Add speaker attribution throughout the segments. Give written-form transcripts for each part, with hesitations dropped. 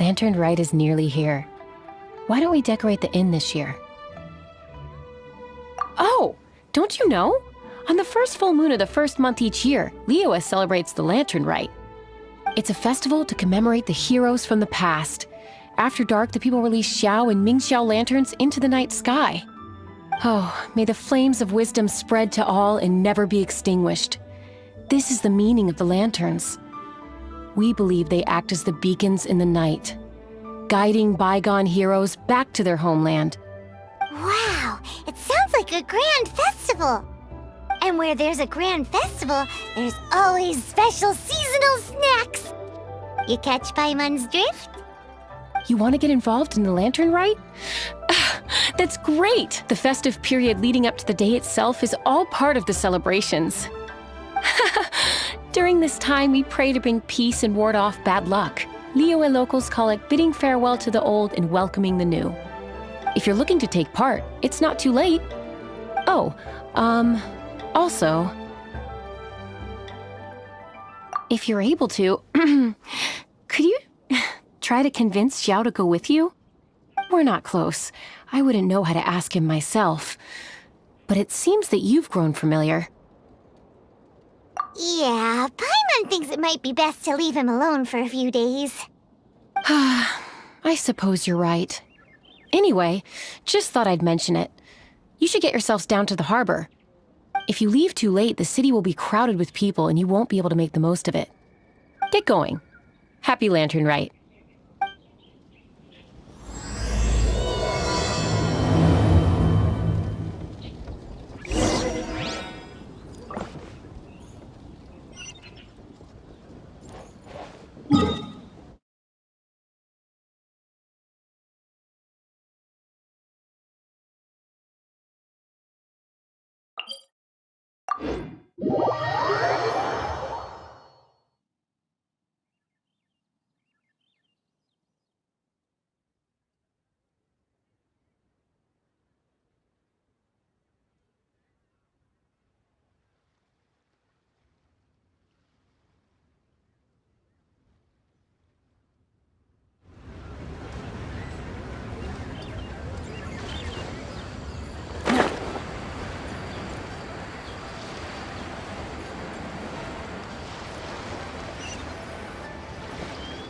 Speaker 1: Lantern Rite is nearly here. Why don't we decorate the inn this year? Oh, don't you know? On the first full moon of the first month each year, Liyue celebrates the Lantern Rite. It's a festival to commemorate the heroes from the past. After dark, the people release Xiao and Mingxiao lanterns into the night sky. Oh, may the flames of wisdom spread to all and never be extinguished. This is the meaning of the lanterns. We believe they act as the beacons in the night, guiding bygone heroes back to their homeland.
Speaker 2: Wow, it sounds like a grand festival. And where there's a grand festival, there's always special seasonal snacks. You catch Paimon's drift?
Speaker 1: You want to get involved in the Lantern Rite? That's great! The festive period leading up to the day itself is all part of the celebrations. During this time, we pray to bring peace and ward off bad luck. Liyue locals call it bidding farewell to the old and welcoming the new. If you're looking to take part, it's not too late. Oh, also, if you're able to, could you try to convince Xiao to go with you? We're not close. I wouldn't know how to ask him myself. But it seems that you've grown familiar.
Speaker 2: Yeah, Paimon thinks it might be best to leave him alone for a few days.
Speaker 1: I suppose you're right. Anyway, just thought I'd mention it. You should get yourselves down to the harbor. If you leave too late, the city will be crowded with people and you won't be able to make the most of it. Get going. Happy Lantern Rite.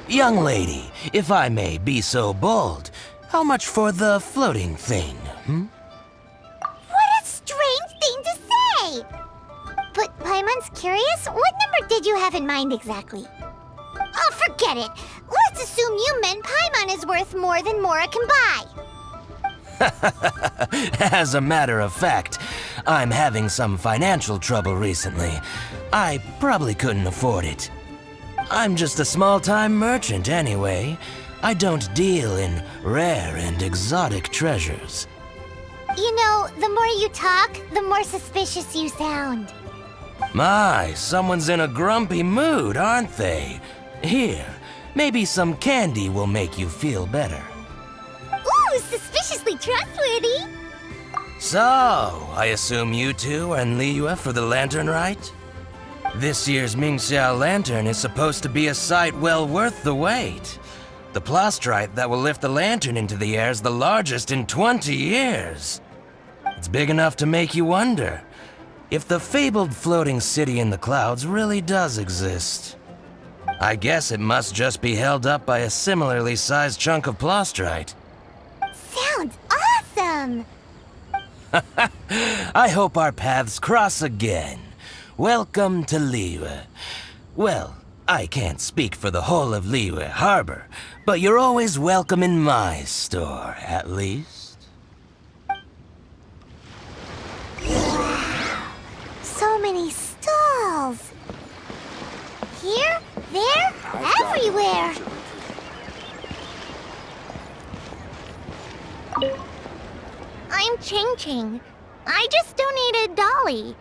Speaker 3: Young lady, if I may be so bold, how much for the floating thing,
Speaker 2: What a strange thing to say! But Paimon's curious, what number did you have in mind exactly? Oh, forget it! Let's assume you meant Paimon is worth more than Mora can buy.
Speaker 3: As a matter of fact, I'm having some financial trouble recently. I probably couldn't afford it. I'm just a small-time merchant anyway. I don't deal in rare and exotic treasures.
Speaker 2: You know, the more you talk, the more suspicious you sound.
Speaker 3: My, someone's in a grumpy mood, aren't they? Here, maybe some candy will make you feel better.
Speaker 2: Ooh, suspiciously trustworthy!
Speaker 3: So, I assume you two are in Liyue for the Lantern Rite? This year's Mingxiao Lantern is supposed to be a sight well worth the wait. The plastrite that will lift the lantern into the air is the largest in 20 years. It's big enough to make you wonder if the fabled floating city in the clouds really does exist. I guess it must just be held up by a similarly sized chunk of plastrite.
Speaker 2: Sounds awesome!
Speaker 3: I hope our paths cross again. Welcome to Liyue. Well, I can't speak for the whole of Liyue Harbor, but you're always welcome in my store, at least.
Speaker 2: Wow, so many stalls! Here, there, everywhere! I'm Ching Ching. I just donated Dolly.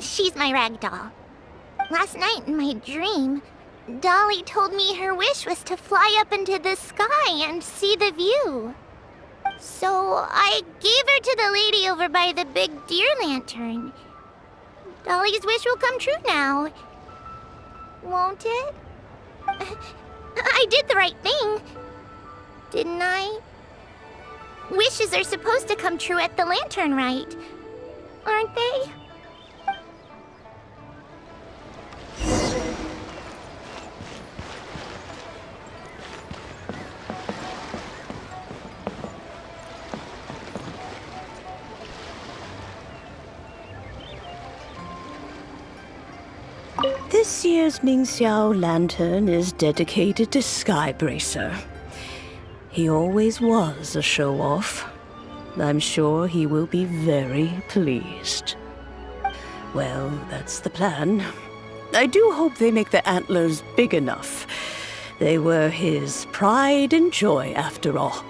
Speaker 2: She's my rag doll. Last night in my dream, Dolly told me her wish was to fly up into the sky and see the view. So I gave her to the lady over by the big deer lantern. Dolly's wish will come true now. Won't it? I did the right thing. didn't I? Wishes are supposed to come true at the Lantern Rite, aren't they?
Speaker 4: This year's Mingxiao Lantern is dedicated to Skybracer. He always was a show-off. I'm sure he will be very pleased. Well, that's the plan. I do hope they make the antlers big enough. They were his pride and joy, after all.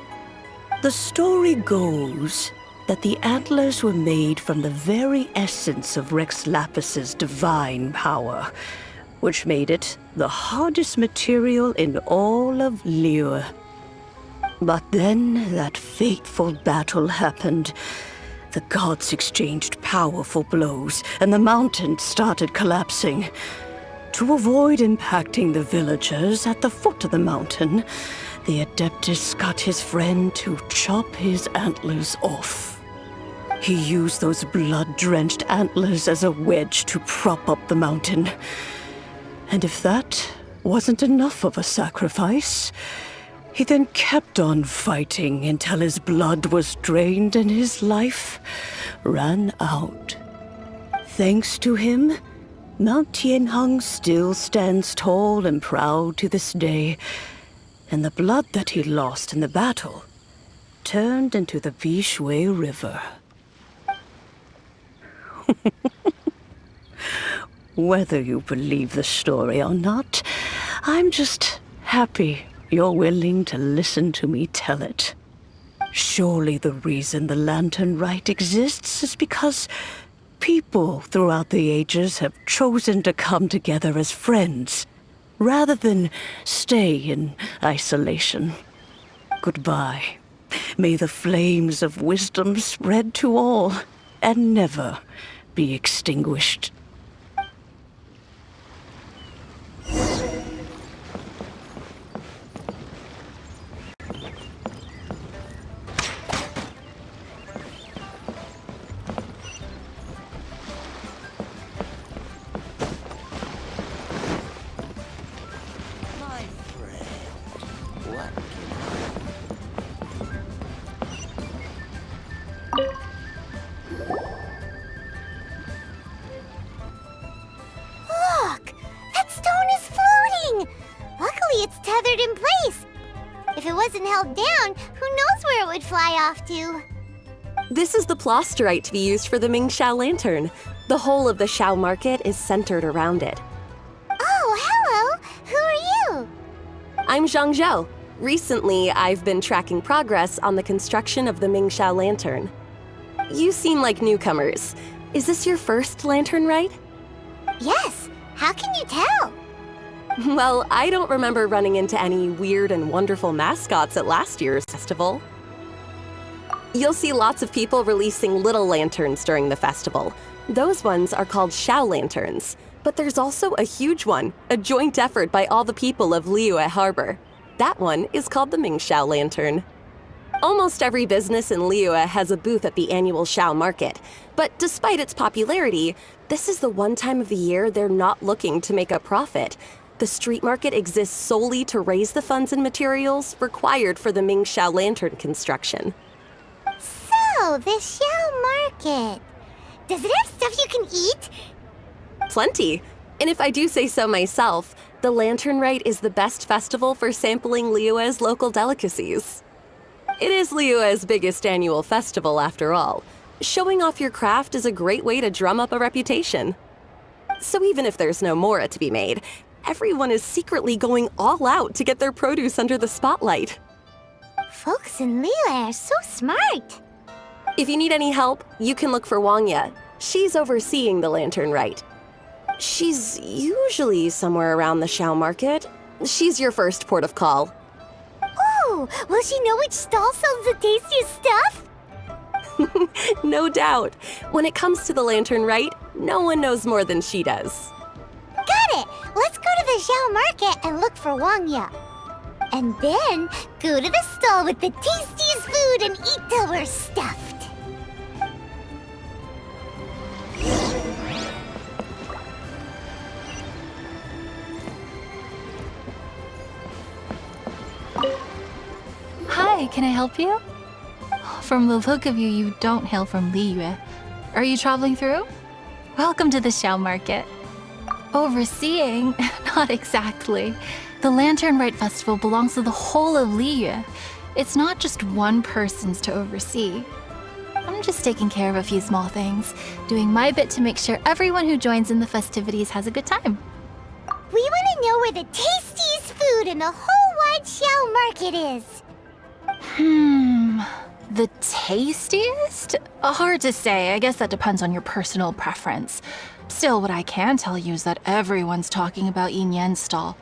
Speaker 4: The story goes that the antlers were made from the very essence of Rex Lapis's divine power, which made it the hardest material in all of Liyue. But then that fateful battle happened. The gods exchanged powerful blows, and the mountain started collapsing. To avoid impacting the villagers at the foot of the mountain, the Adeptus got his friend to chop his antlers off. He used those blood-drenched antlers as a wedge to prop up the mountain. And if that wasn't enough of a sacrifice, he then kept on fighting until his blood was drained and his life ran out. Thanks to him, Mount Tianheng still stands tall and proud to this day, and the blood that he lost in the battle turned into the Bishui River. Whether you believe the story or not, I'm just happy you're willing to listen to me tell it. Surely the reason the Lantern Rite exists is because people throughout the ages have chosen to come together as friends, rather than stay in isolation. Goodbye. May the flames of wisdom spread to all, and never be extinguished.
Speaker 2: Look! That stone is floating! Luckily it's tethered in place. If it wasn't held down, who knows where it would fly off to?
Speaker 5: This is the plasterite to be used for the Mingxiao Lantern. The whole of the Xiao market is centered around it.
Speaker 2: Oh, hello! Who are you?
Speaker 5: I'm Zhang Zhou. Recently, I've been tracking progress on the construction of the Mingxiao Lantern. You seem like newcomers. Is this your first Lantern Rite?
Speaker 2: Yes. How can you tell?
Speaker 5: Well, I don't remember running into any weird and wonderful mascots at last year's festival. You'll see lots of people releasing little lanterns during the festival. Those ones are called Xiao Lanterns. But there's also a huge one, a joint effort by all the people of Liyue Harbor. That one is called the Mingxiao Lantern. Almost every business in Liyue has a booth at the annual Xiao market. But despite its popularity, this is the one time of the year they're not looking to make a profit. The street market exists solely to raise the funds and materials required for the Mingxiao Lantern construction.
Speaker 2: So, the Xiao market. Does it have stuff you can eat?
Speaker 5: Plenty. And if I do say so myself, the Lantern Rite is the best festival for sampling Liyue's local delicacies. It is Liyue's biggest annual festival, after all. Showing off your craft is a great way to drum up a reputation. So even if there's no mora to be made, everyone is secretly going all out to get their produce under the spotlight.
Speaker 2: Folks in Liyue are so smart.
Speaker 5: If you need any help, you can look for Wangya. She's overseeing the Lantern Rite. She's usually somewhere around the Xiao market. She's your first port of call.
Speaker 2: Oh, will she know which stall sells the tastiest stuff?
Speaker 5: No doubt. When it comes to the Lantern Rite, no one knows more than she does.
Speaker 2: Got it! Let's go to the Xiao market and look for Wangya. And then go to the stall with the tastiest food and eat till we're stuffed.
Speaker 6: Hi, can I help you? From the look of you, you don't hail from Liyue. Are you traveling through? Welcome to the Xiao Market. Overseeing? Not exactly. The Lantern Rite Festival belongs to the whole of Liyue. It's not just one person's to oversee. I'm just taking care of a few small things, doing my bit to make sure everyone who joins in the festivities has a good time.
Speaker 2: We want to know where the tastiest food in the whole wide Xiao Market is.
Speaker 6: The tastiest? Hard to say. I guess that depends on your personal preference. Still, what I can tell you is that everyone's talking about Yin Yan's stall.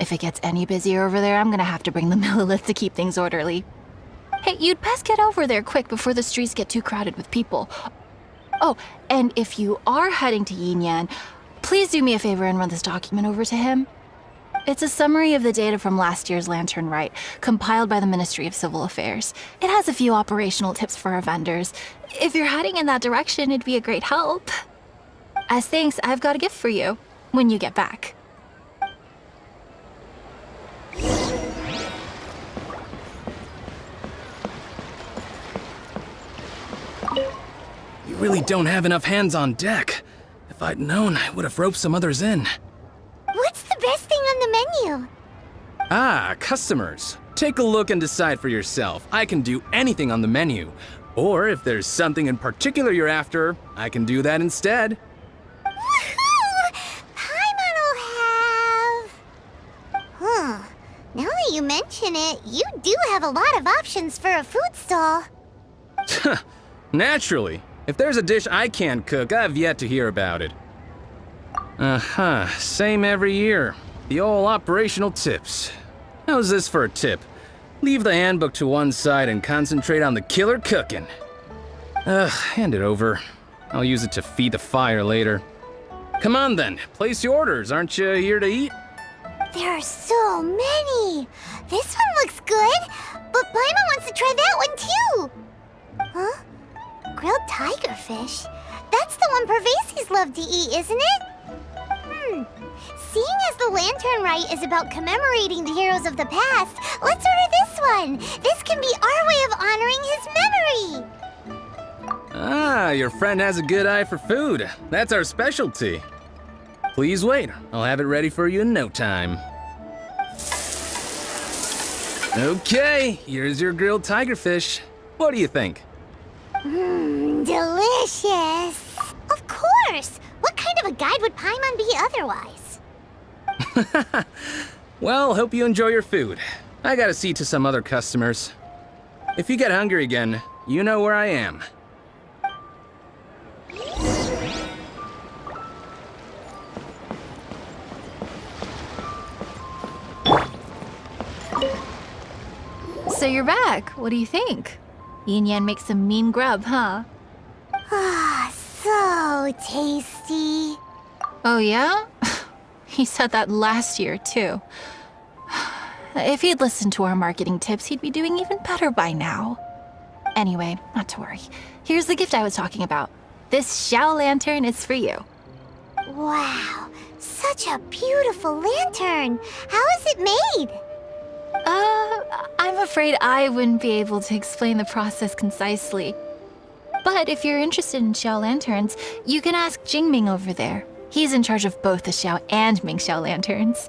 Speaker 6: If it gets any busier over there, I'm gonna have to bring the millilith to keep things orderly. Hey, you'd best get over there quick before the streets get too crowded with people. Oh, and if you are heading to Yin Yan, please do me a favor and run this document over to him. It's a summary of the data from last year's Lantern Rite, compiled by the Ministry of Civil Affairs. It has a few operational tips for our vendors. If you're heading in that direction, it'd be a great help. As thanks, I've got a gift for you when you get back.
Speaker 7: You really don't have enough hands on deck. If I'd known, I would have roped some others in.
Speaker 2: What's the best thing on the menu?
Speaker 7: Ah, customers. Take a look and decide for yourself. I can do anything on the menu. Or if there's something in particular you're after, I can do that instead.
Speaker 2: Woohoo! Paimon will have... Huh. Now that you mention it, you do have a lot of options for a food stall.
Speaker 7: Naturally. If there's a dish I can't cook, I've yet to hear about it. Same every year. The old operational tips. How's this for a tip? Leave the handbook to one side and concentrate on the killer cooking. Hand it over. I'll use it to feed the fire later. Come on then, place your orders. Aren't you here to eat?
Speaker 2: There are so many. This one looks good, but Paimon wants to try that one too. Huh? Grilled tigerfish? That's the one Pervases love to eat, isn't it? Seeing as the Lantern Rite is about commemorating the heroes of the past, let's order this one. This can be our way of honoring his memory.
Speaker 7: Ah, your friend has a good eye for food. That's our specialty. Please wait. I'll have it ready for you in no time. Okay, here's your grilled tigerfish. What do you think?
Speaker 2: Delicious. Of course. What kind of a guide would Paimon be otherwise?
Speaker 7: Well, hope you enjoy your food. I gotta see to some other customers. If you get hungry again, you know where I am.
Speaker 6: So you're back. What do you think? Yin Yan makes some mean grub, huh?
Speaker 2: Ah, so tasty.
Speaker 6: Oh yeah? He said that last year, too. If he'd listened to our marketing tips, he'd be doing even better by now. Anyway, not to worry. Here's the gift I was talking about. This Xiao Lantern is for you.
Speaker 2: Wow, such a beautiful lantern. How is it made?
Speaker 6: I'm afraid I wouldn't be able to explain the process concisely. But if you're interested in Xiao lanterns, you can ask Jingming over there. He's in charge of both the Xiao and Mingxiao lanterns.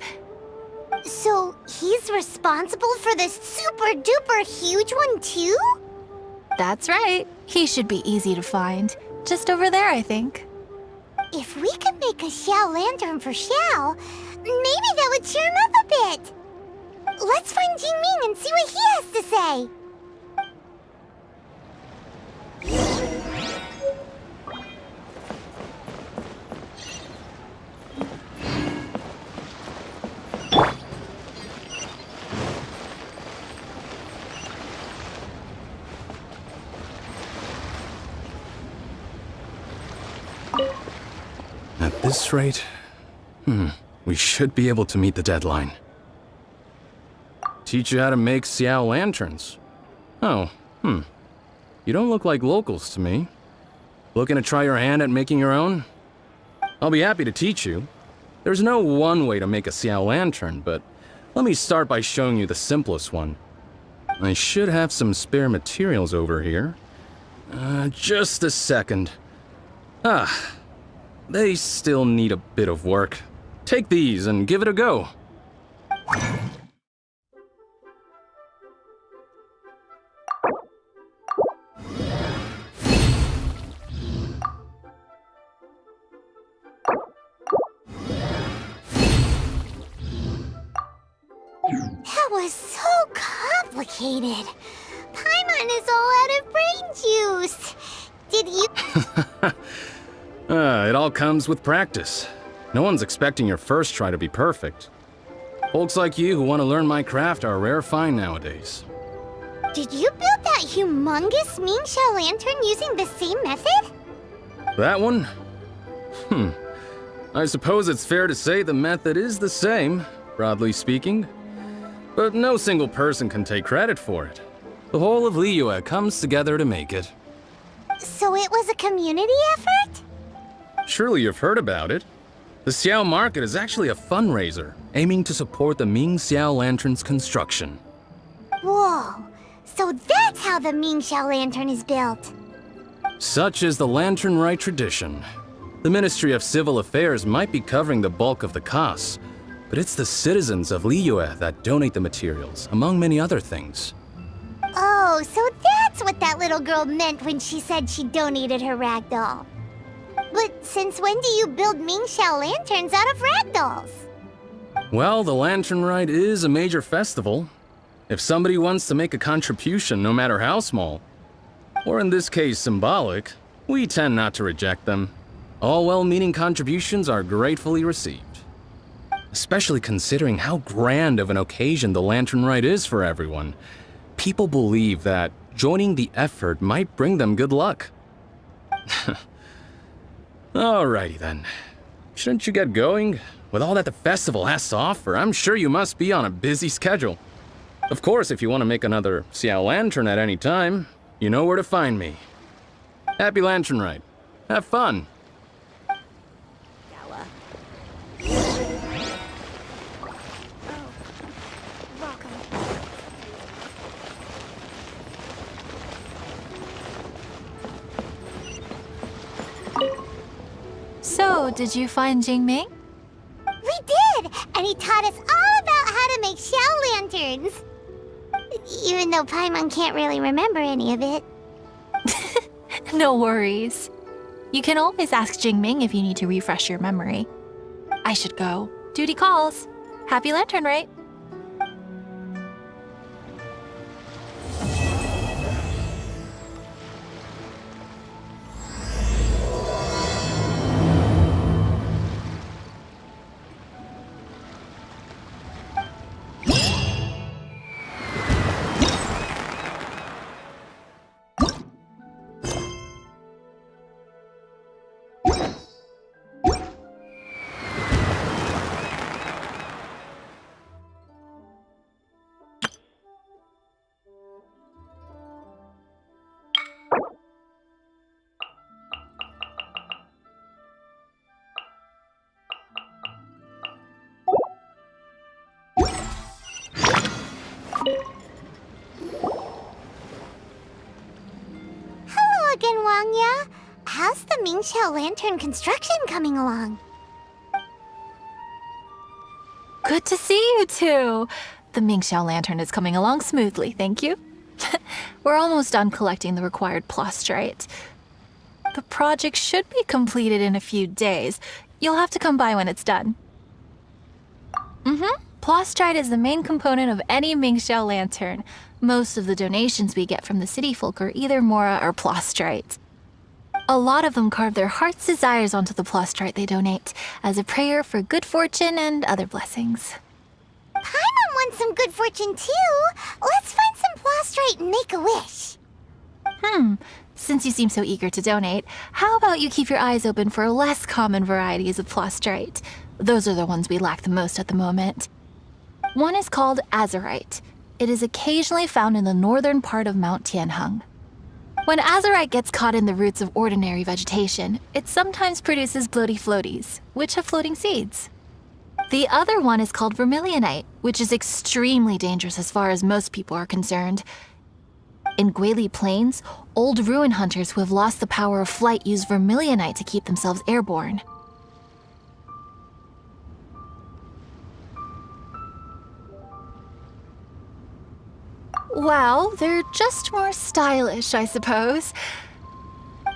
Speaker 2: So he's responsible for this super duper huge one too?
Speaker 6: That's right. He should be easy to find. Just over there, I think.
Speaker 2: If we could make a Xiao lantern for Xiao, maybe that would cheer him up a bit. Let's find Jingming and see what he has to say.
Speaker 7: At this rate, we should be able to meet the deadline. teach you how to make Xiao lanterns. Oh, You don't look like locals to me. Looking to try your hand at making your own? I'll be happy to teach you. There's no one way to make a Xiao lantern, but let me start by showing you the simplest one. I should have some spare materials over here. Just a second. They still need a bit of work. Take these and give it a go.
Speaker 2: That was so complicated. Paimon is all out of brain juice. Did you...
Speaker 7: It all comes with practice. No one's expecting your first try to be perfect. Folks like you who want to learn my craft are a rare find nowadays.
Speaker 2: Did you build that humongous Mingxiao lantern using the same method?
Speaker 7: That one? I suppose it's fair to say the method is the same, broadly speaking. But no single person can take credit for it. The whole of Liyue comes together to make it.
Speaker 2: So it was a community effort?
Speaker 7: Surely you've heard about it. The Xiao Market is actually a fundraiser, aiming to support the Ming Xiao Lantern's construction.
Speaker 2: Whoa, so that's how the Mingxiao lantern is built.
Speaker 7: Such is the Lantern Rite tradition. The Ministry of Civil Affairs might be covering the bulk of the costs, but it's the citizens of Liyue that donate the materials, among many other things.
Speaker 2: Oh, so that's what that little girl meant when she said she donated her ragdoll. But since when do you build Mingxiao lanterns out of ragdolls?
Speaker 7: Well, the Lantern Rite is a major festival. If somebody wants to make a contribution, no matter how small, or in this case symbolic, we tend not to reject them. All well-meaning contributions are gratefully received. Especially considering how grand of an occasion the Lantern Rite is for everyone. People believe that joining the effort might bring them good luck. Alrighty then. Shouldn't you get going? With all that the festival has to offer, I'm sure you must be on a busy schedule. Of course, if you want to make another Xiao Lantern at any time, you know where to find me. Happy Lantern Rite. Have fun.
Speaker 5: Gala.
Speaker 2: Welcome.
Speaker 6: So, did you find Jingming?
Speaker 2: We did! And he taught us all about how to make Xiao lanterns. Even though Paimon can't really remember any of it.
Speaker 6: No worries. You can always ask Jingming if you need to refresh your memory. I should go. Duty calls. Happy Lantern, right?
Speaker 2: Hello again, Wangya. How's the Mingxiao lantern construction coming along?
Speaker 6: Good to see you two. The Mingxiao lantern is coming along smoothly, thank you. We're almost done collecting the required plastrite. The project should be completed in a few days. You'll have to come by when it's done. Plastrite is the main component of any Mingxiao lantern. Most of the donations we get from the city folk are either Mora or plastrite. A lot of them carve their heart's desires onto the plastrite they donate, as a prayer for good fortune and other blessings.
Speaker 2: Paimon wants some good fortune too. Let's find some plastrite and make a wish.
Speaker 6: Since you seem so eager to donate, how about you keep your eyes open for less common varieties of plastrite? Those are the ones we lack the most at the moment. One is called azurite. It is occasionally found in the northern part of Mount Tianheng. When azurite gets caught in the roots of ordinary vegetation, it sometimes produces bloaty floaties, which have floating seeds. The other one is called vermilionite, which is extremely dangerous as far as most people are concerned. In Guili Plains, old ruin hunters who have lost the power of flight use vermilionite to keep themselves airborne. Well, they're just more stylish, I suppose.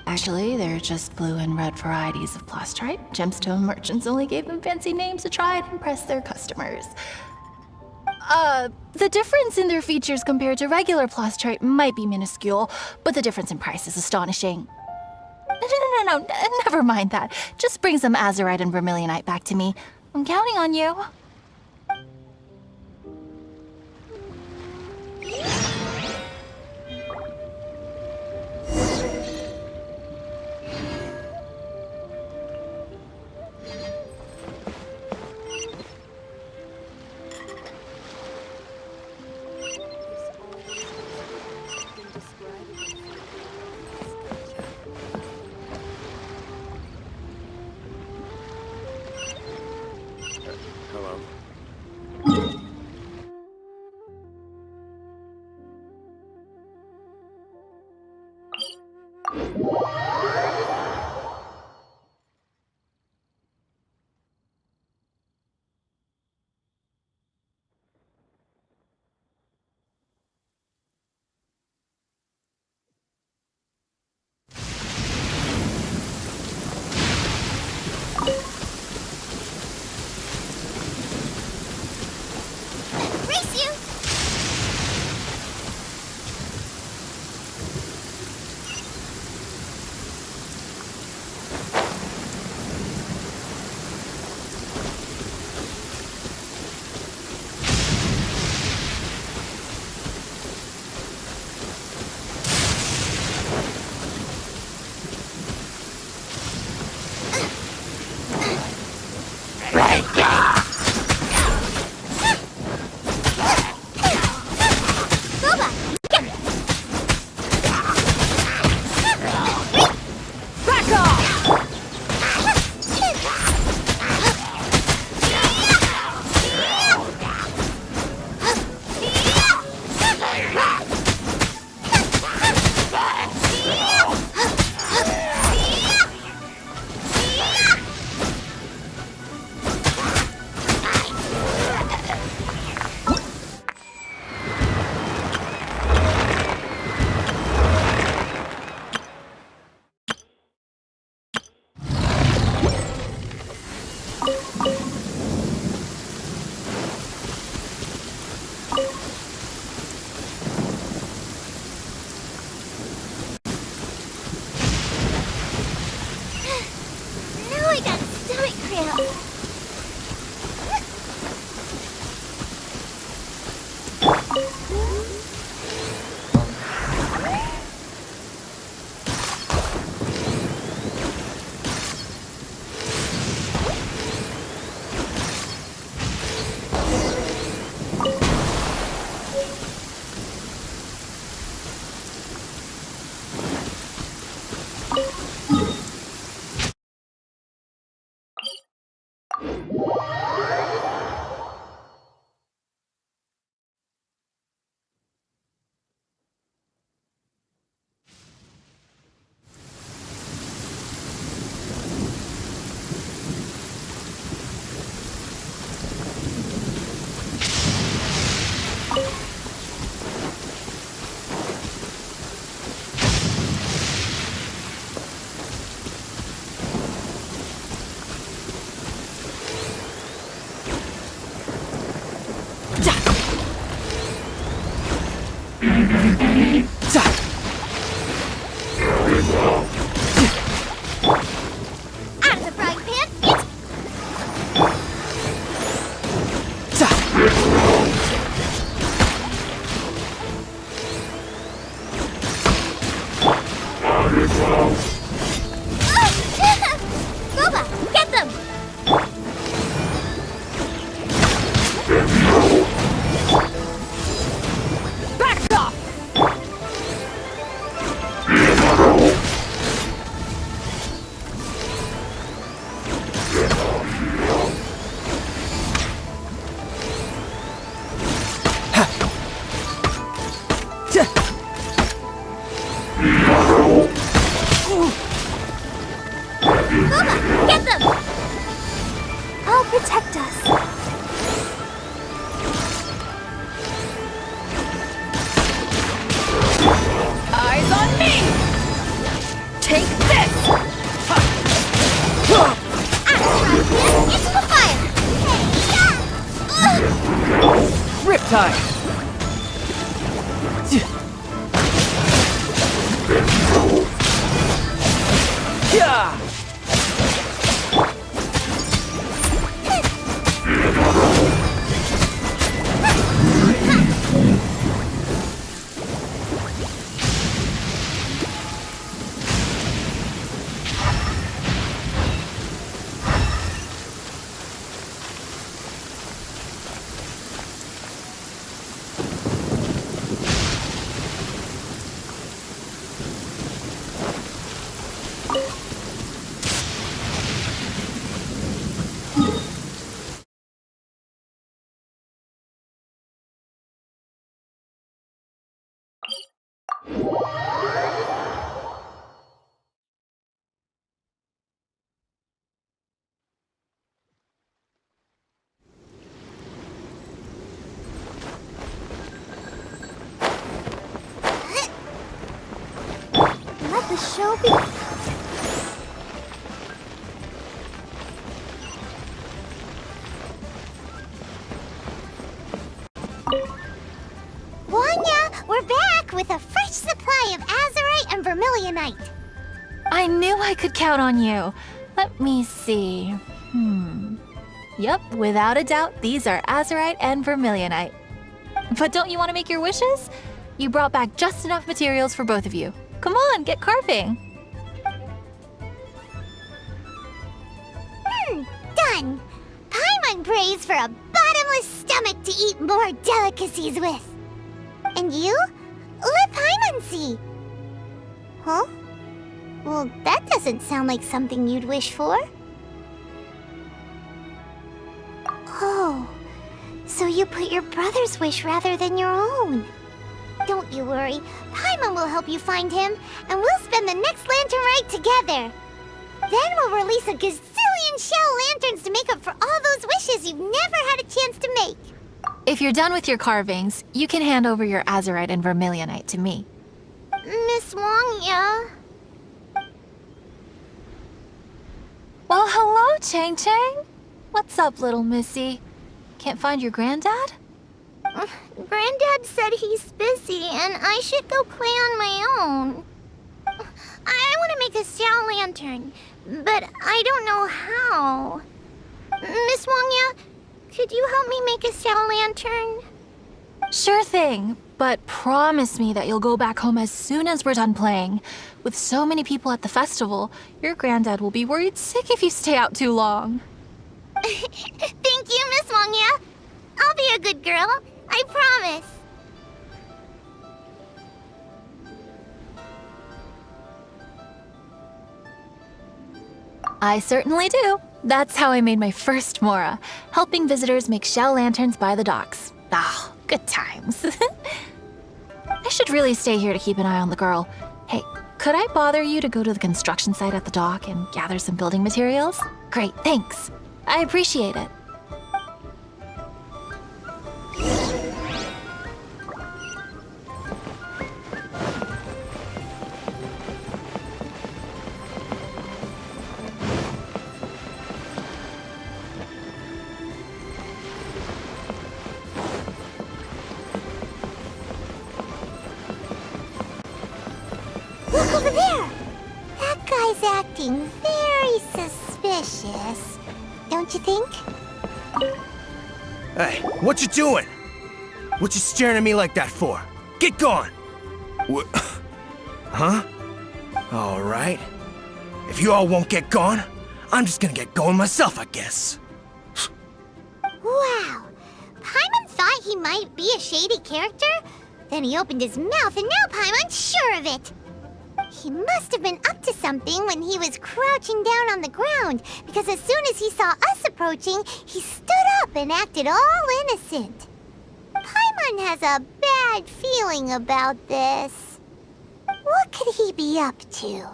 Speaker 6: Actually, they're just blue and red varieties of plastrite. Gemstone merchants only gave them fancy names to try and impress their customers. The difference in their features compared to regular plastrite might be minuscule, but the difference in price is astonishing. No, never mind that. Just bring some azurite and vermilionite back to me. I'm counting on you.
Speaker 2: Kuma, get them!
Speaker 6: I'll protect us. Eyes on me! Take this!
Speaker 2: Into the fire!
Speaker 8: Riptide! Yeah!
Speaker 2: Let the show be... Wanya, we're back with a fresh supply of azurite and vermilionite.
Speaker 6: I knew I could count on you. Let me see. Yep, without a doubt, these are azurite and vermilionite. But don't you want to make your wishes? You brought back just enough materials for both of you. Come on, get carving.
Speaker 2: Done. Paimon prays for a bottomless stomach to eat more delicacies with. And you? Let Paimon see. Huh? Well, that doesn't sound like something you'd wish for. Oh, so you put your brother's wish rather than your own. Don't you worry. Paimon will help you find him, and we'll spend the next lantern rite together. Then we'll release a gazillion shell lanterns to make up for all those wishes you've never had a chance to make.
Speaker 6: If you're done with your carvings, you can hand over your azurite and vermilionite to me.
Speaker 2: Miss Wangya.
Speaker 6: Well, hello, Chang Chang. What's up, little missy? Can't find your granddad?
Speaker 2: Granddad said he's busy and I should go play on my own. I want to make a shell lantern, but I don't know how. Miss Wangya, could you help me make a shell lantern?
Speaker 6: Sure thing, but promise me that you'll go back home as soon as we're done playing. With so many people at the festival, your granddad will be worried sick if you stay out too long.
Speaker 2: Thank you, Miss Wangya. I'll be a good girl. I promise.
Speaker 6: I certainly do. That's how I made my first Mora, helping visitors make shell lanterns by the docks. Ah, good times. I should really stay here to keep an eye on the girl. Hey, could I bother you to go to the construction site at the dock and gather some building materials? Great, thanks. I appreciate it.
Speaker 2: Look over there! That guy's acting very suspicious. Don't you think?
Speaker 9: Hey, what you doing? What you staring at me like that for? Get gone! What? Huh? All right. If you all won't get gone, I'm just gonna get going myself, I guess.
Speaker 2: Wow. Paimon thought he might be a shady character? Then he opened his mouth and now Paimon's sure of it. He must have been up to something when he was crouching down on the ground, because as soon as he saw us approaching, he stood up and acted all innocent. Paimon has a bad feeling about this. What could he be up to?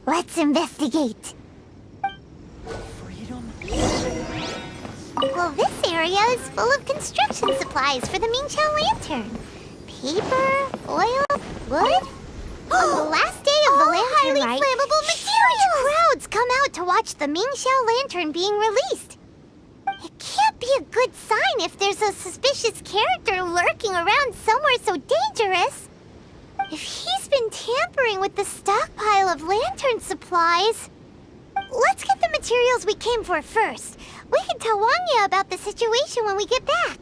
Speaker 2: Let's investigate. Well, this area is full of construction supplies for the Mingxiao Lantern. Paper, oil, wood. On the last day of the Lantern highly Rite, flammable materials! Crowds come out to watch the Mingxiao Lantern being released. It can't be a good sign if there's a suspicious character lurking around somewhere so dangerous. If he's been tampering with the stockpile of lantern supplies... Let's get the materials we came for first. We can tell Wanya about the situation when we get back.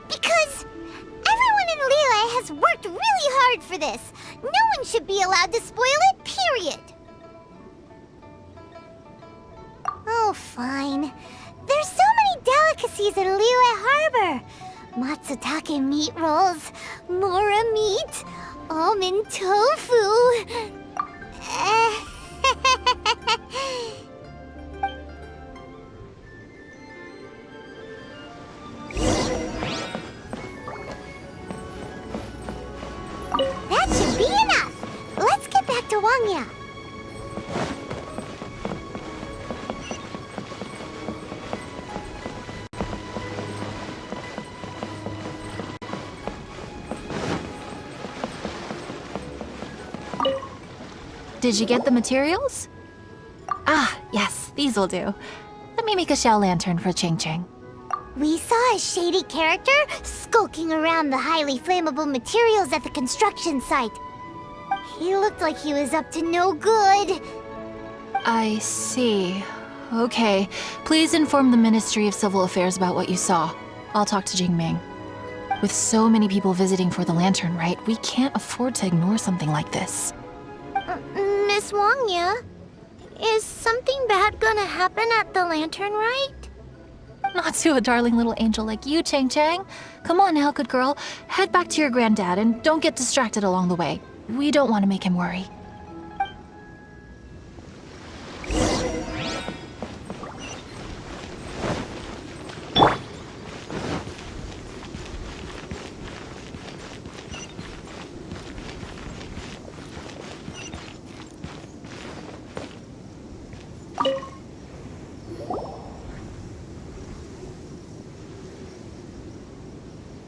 Speaker 2: Because everyone in Liyue has worked really hard for this. No one should be allowed to spoil it, period. Oh, fine. There's so many delicacies in Liyue Harbor. Matsutake meat rolls, mora meat, almond tofu. That should be enough. Let's get back to Wangya.
Speaker 6: Did you get the materials? Ah, yes, these will do. Let me make a shell lantern for Ching Ching.
Speaker 2: We saw a shady character skulking around the highly flammable materials at the construction site. He looked like he was up to no good.
Speaker 6: I see. Okay, please inform the Ministry of Civil Affairs about what you saw. I'll talk to Jingming. With so many people visiting for the Lantern Rite, we can't afford to ignore something like this.
Speaker 2: Miss Wangya, is something bad gonna happen at the Lantern Rite?
Speaker 6: Not to a darling little angel like you, Chang Chang. Come on now, good girl. Head back to your granddad and don't get distracted along the way. We don't want to make him worry.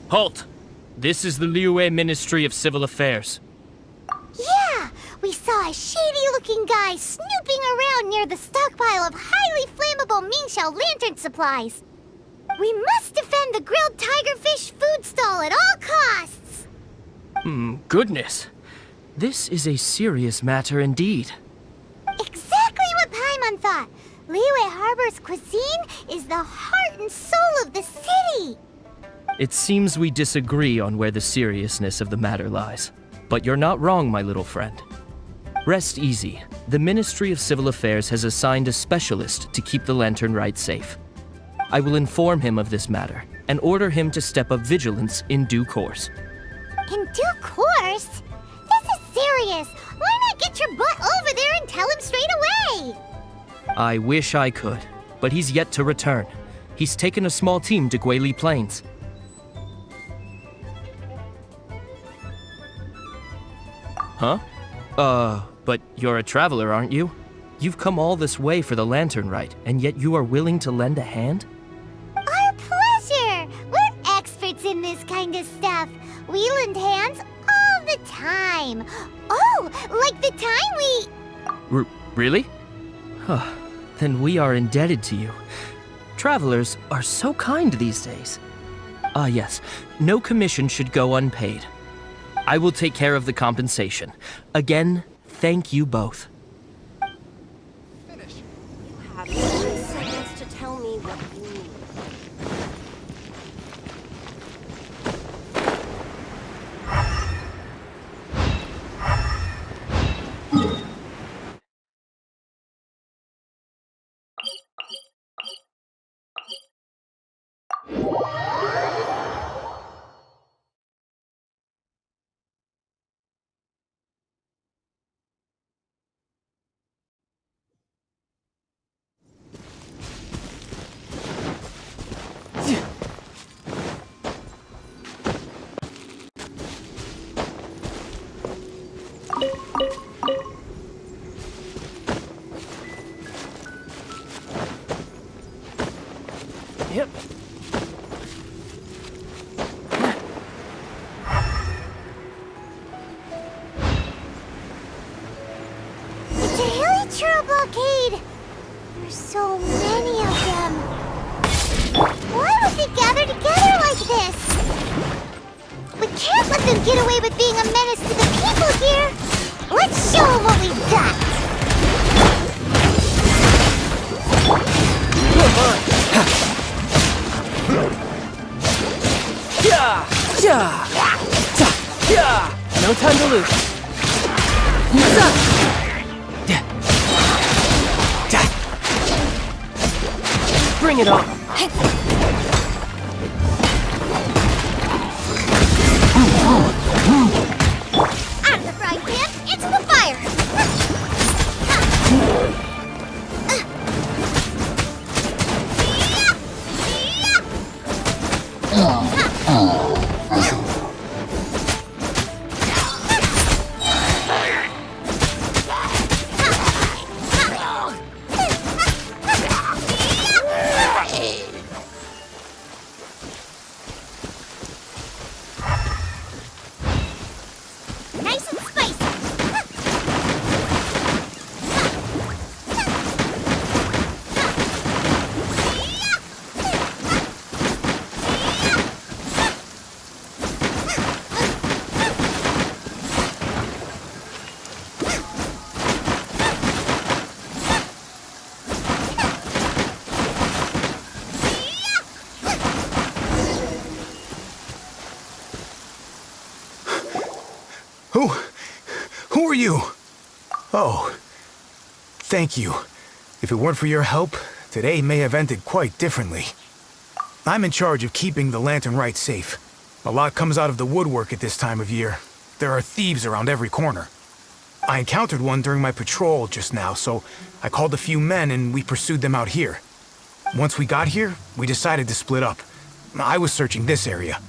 Speaker 10: Halt! This is the Liyue Ministry of Civil Affairs.
Speaker 2: Yeah! We saw a shady-looking guy snooping around near the stockpile of highly flammable Mingxiao lantern supplies. We must defend the grilled tigerfish food stall at all costs!
Speaker 10: Goodness. This is a serious matter indeed.
Speaker 2: Exactly what Paimon thought! Liyue Harbor's cuisine is the heart and soul of the city!
Speaker 10: It seems we disagree on where the seriousness of the matter lies. But you're not wrong, my little friend. Rest easy. The Ministry of Civil Affairs has assigned a specialist to keep the Lantern Rite safe. I will inform him of this matter and order him to step up vigilance in due course.
Speaker 2: In due course? This is serious! Why not get your butt over there and tell him straight away?
Speaker 10: I wish I could, but he's yet to return. He's taken a small team to Guili Plains. Huh? But you're a traveler, aren't you? You've come all this way for the Lantern Rite, and yet you are willing to lend a hand?
Speaker 2: Our pleasure! We're experts in this kind of stuff. We lend hands all the time. Oh, like the time we...
Speaker 10: Really? Huh. Then we are indebted to you. Travelers are so kind these days. Ah, yes. No commission should go unpaid. I will take care of the compensation. Again, thank you both.
Speaker 5: You have 3 seconds to tell me what you need.
Speaker 8: Yep.
Speaker 2: It's a hilly churro blockade! There's so many of them. Why would they gather together like this? We can't let them get away with being a menace to the people here! Let's show them what we've got!
Speaker 8: No time to lose. Bring it on.
Speaker 2: Out of the frying pan, into the fire! Nice and spicy!
Speaker 9: Who are you? Oh, thank you. If it weren't for your help, today may have ended quite differently. I'm in charge of keeping the Lantern Rite safe. A lot comes out of the woodwork at this time of year. There are thieves around every corner. I encountered one during my patrol just now, so I called a few men and we pursued them out here. Once we got here, we decided to split up. I was searching this area.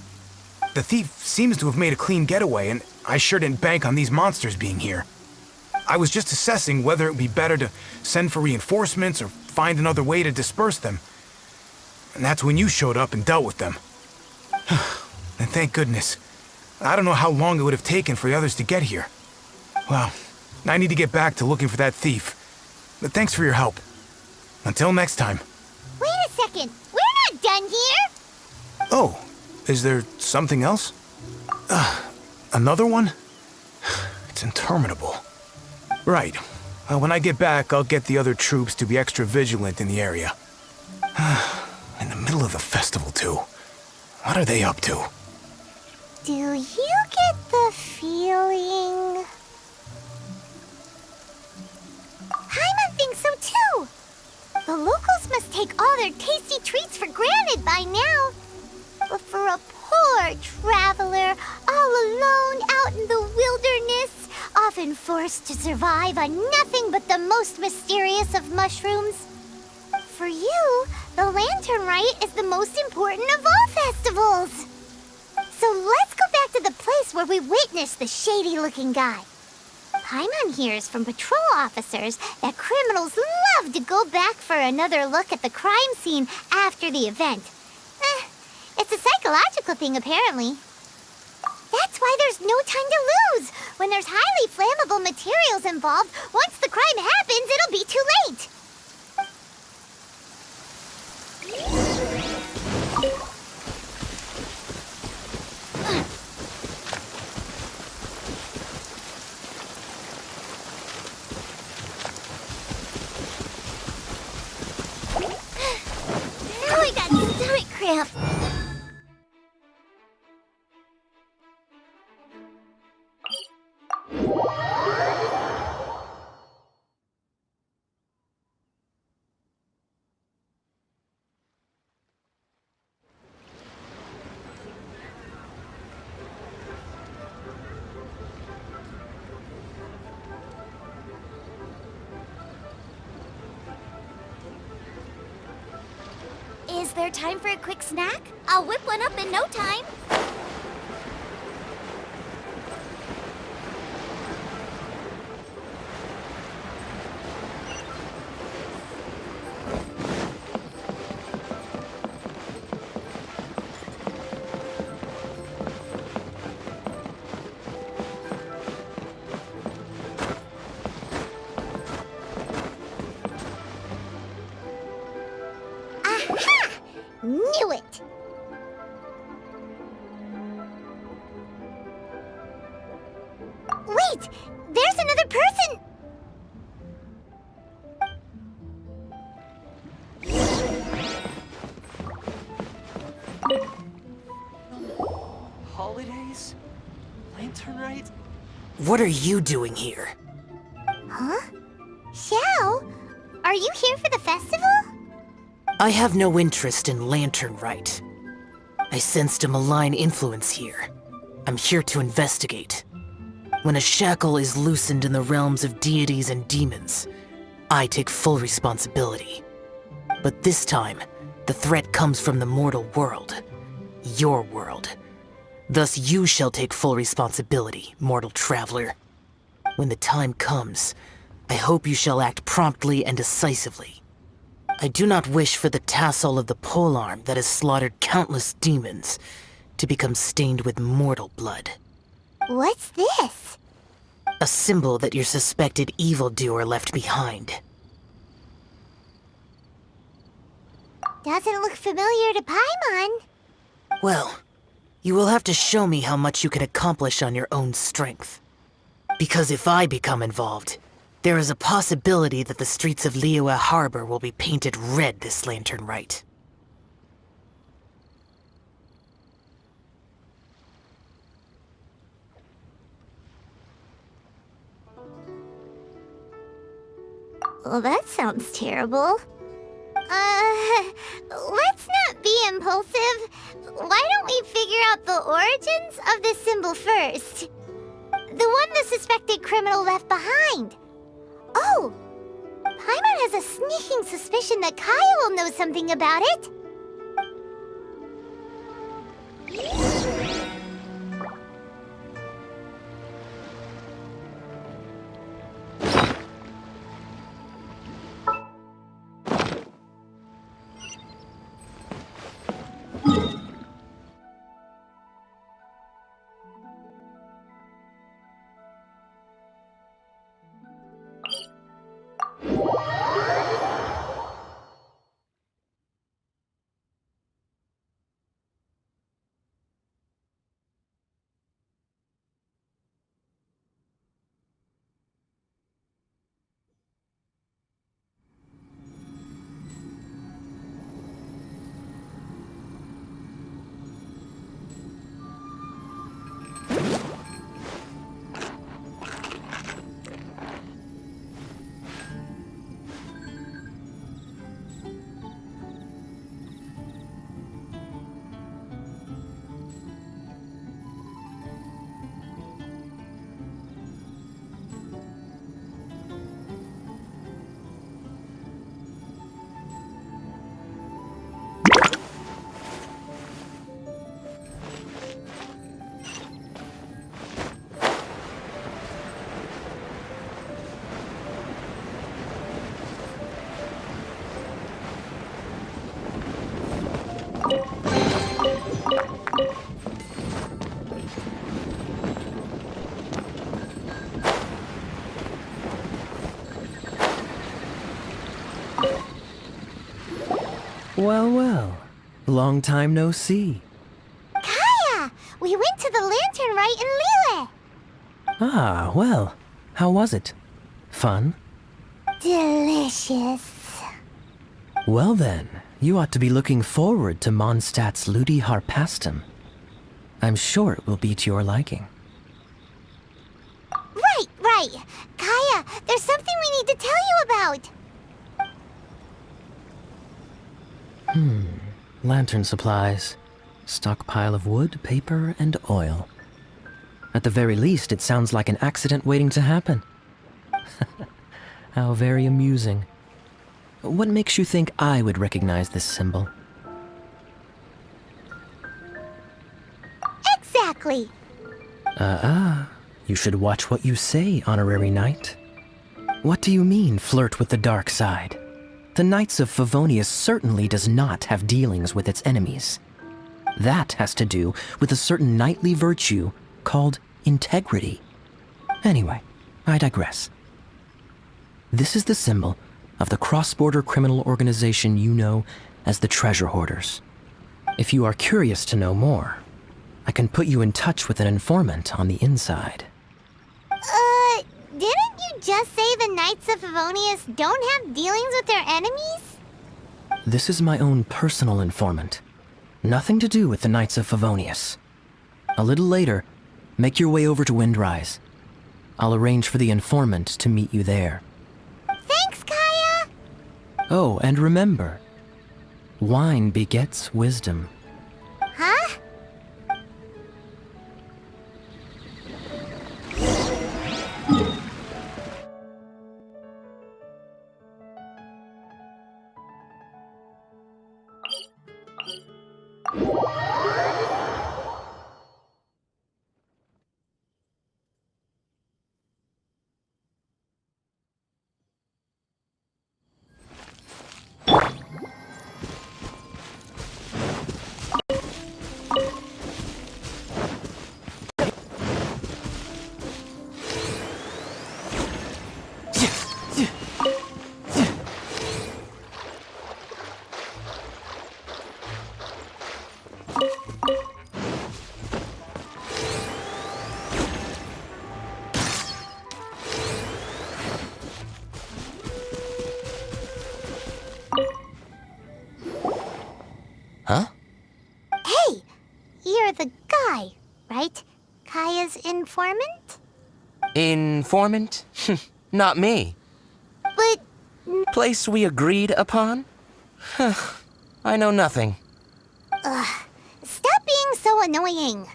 Speaker 9: The thief seems to have made a clean getaway, and I sure didn't bank on these monsters being here. I was just assessing whether it would be better to send for reinforcements or find another way to disperse them. And that's when you showed up and dealt with them. And thank goodness. I don't know how long it would have taken for the others to get here. Well, I need to get back to looking for that thief. But thanks for your help. Until next time.
Speaker 2: Wait a second, we're not done here!
Speaker 9: Oh, is there something else? Another one? It's interminable. Right. When I get back, I'll get the other troops to be extra vigilant in the area. In the middle of the festival, too. What are they up to?
Speaker 2: Do you get the feeling... Paimon thinks so too! The locals must take all their tasty treats for granted by now. But for a poor traveler, all alone out in the wilderness, often forced to survive on nothing but the most mysterious of mushrooms. For you, the Lantern Rite is the most important of all festivals. So let's go back to the place where we witnessed the shady-looking guy. Paimon hears from patrol officers that criminals love to go back for another look at the crime scene after the event. It's a psychological thing, apparently. That's why there's no time to lose. When there's highly flammable materials involved, once the crime happens, it'll be too late. Now I got stomach cramp. Is there time for a quick snack? I'll whip one up in no time. Knew it! Wait! There's another person!
Speaker 8: Holidays? Lantern right?
Speaker 11: What are you doing here?
Speaker 2: Huh? Xiao? Are you here for the festival?
Speaker 11: I have no interest in Lantern Rite. I sensed a malign influence here. I'm here to investigate. When a shackle is loosened in the realms of deities and demons, I take full responsibility. But this time, the threat comes from the mortal world. Your world. Thus you shall take full responsibility, mortal traveler. When the time comes, I hope you shall act promptly and decisively. I do not wish for the tassel of the polearm that has slaughtered countless demons to become stained with mortal blood.
Speaker 2: What's this?
Speaker 11: A symbol that your suspected evildoer left behind.
Speaker 2: Doesn't look familiar to Paimon.
Speaker 11: Well, you will have to show me how much you can accomplish on your own strength. Because if I become involved, there is a possibility that the streets of Liyue Harbor will be painted red this Lantern Rite.
Speaker 2: Well, that sounds terrible. Let's not be impulsive. Why don't we figure out the origins of this symbol first? The one the suspected criminal left behind. Oh! Paimon has a sneaking suspicion that Kaya will know something about it.
Speaker 12: Well, well. Long time no see.
Speaker 2: Kaya! We went to the Lantern Rite in Liyue.
Speaker 12: Ah, well. How was it? Fun?
Speaker 2: Delicious.
Speaker 12: Well then, you ought to be looking forward to Mondstadt's Ludi Harpastum. I'm sure it will be to your liking.
Speaker 2: Right. Kaya, there's something we need to tell you about.
Speaker 12: Lantern supplies. Stockpile of wood, paper, and oil. At the very least, it sounds like an accident waiting to happen. How very amusing. What makes you think I would recognize this symbol?
Speaker 2: Exactly.
Speaker 12: You should watch what you say, honorary knight. What do you mean, flirt with the dark side? The Knights of Favonius certainly does not have dealings with its enemies. That has to do with a certain knightly virtue called integrity. Anyway, I digress. This is the symbol of the cross-border criminal organization you know as the Treasure Hoarders. If you are curious to know more, I can put you in touch with an informant on the inside.
Speaker 2: Didn't you just say the Knights of Favonius don't have dealings with their enemies?
Speaker 12: This is my own personal informant. Nothing to do with the Knights of Favonius. A little later, make your way over to Windrise. I'll arrange for the informant to meet you there.
Speaker 2: Thanks, Kaya!
Speaker 12: Oh, and remember, wine begets wisdom.
Speaker 2: Huh?
Speaker 3: Huh?
Speaker 2: Hey! You're the guy, right? Kaya's informant?
Speaker 3: Informant? Not me.
Speaker 2: But...
Speaker 3: Place we agreed upon? I know nothing.
Speaker 2: Stop being so annoying.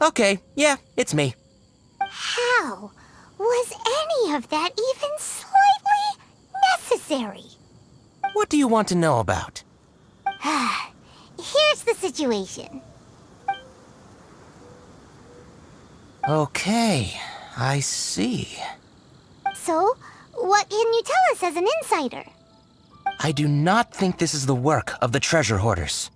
Speaker 3: Okay, yeah, it's me.
Speaker 2: How was any of that even slightly necessary?
Speaker 3: What do you want to know about?
Speaker 2: Here's the situation.
Speaker 3: Okay, I see.
Speaker 2: So, what can you tell us as an insider?
Speaker 3: I do not think this is the work of the treasure hoarders.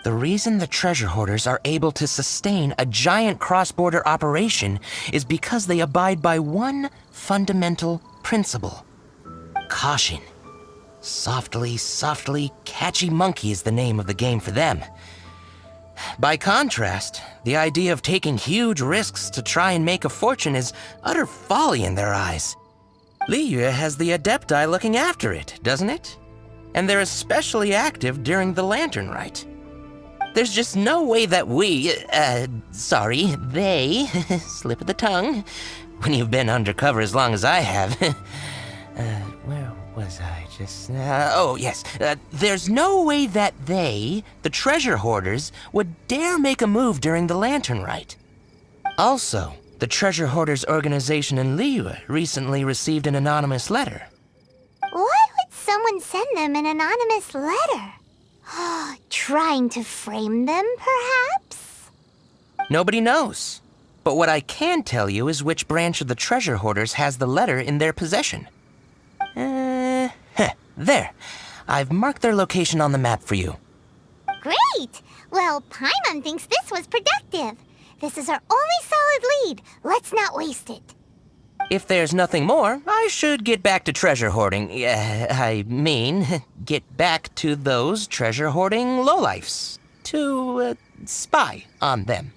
Speaker 3: The reason the treasure hoarders are able to sustain a giant cross-border operation is because they abide by one fundamental principle. Caution. Softly, softly, catchy monkey is the name of the game for them. By contrast, the idea of taking huge risks to try and make a fortune is utter folly in their eyes. Liyue has the Adepti looking after it, doesn't it? And they're especially active during the Lantern Rite. There's just no way that they, slip of the tongue, when you've been undercover as long as I have. Where was I just... oh, yes. There's no way that they, the treasure hoarders, would dare make a move during the Lantern Rite. Also, the treasure hoarders organization in Liyue recently received an anonymous letter.
Speaker 2: Why would someone send them an anonymous letter? Trying to frame them, perhaps?
Speaker 3: Nobody knows. But what I can tell you is which branch of the treasure hoarders has the letter in their possession. There. I've marked their location on the map for you.
Speaker 2: Great! Well, Paimon thinks this was productive. This is our only solid lead. Let's not waste it.
Speaker 3: If there's nothing more, I should get back to treasure hoarding. Get back to those treasure hoarding lowlifes. To, spy on them.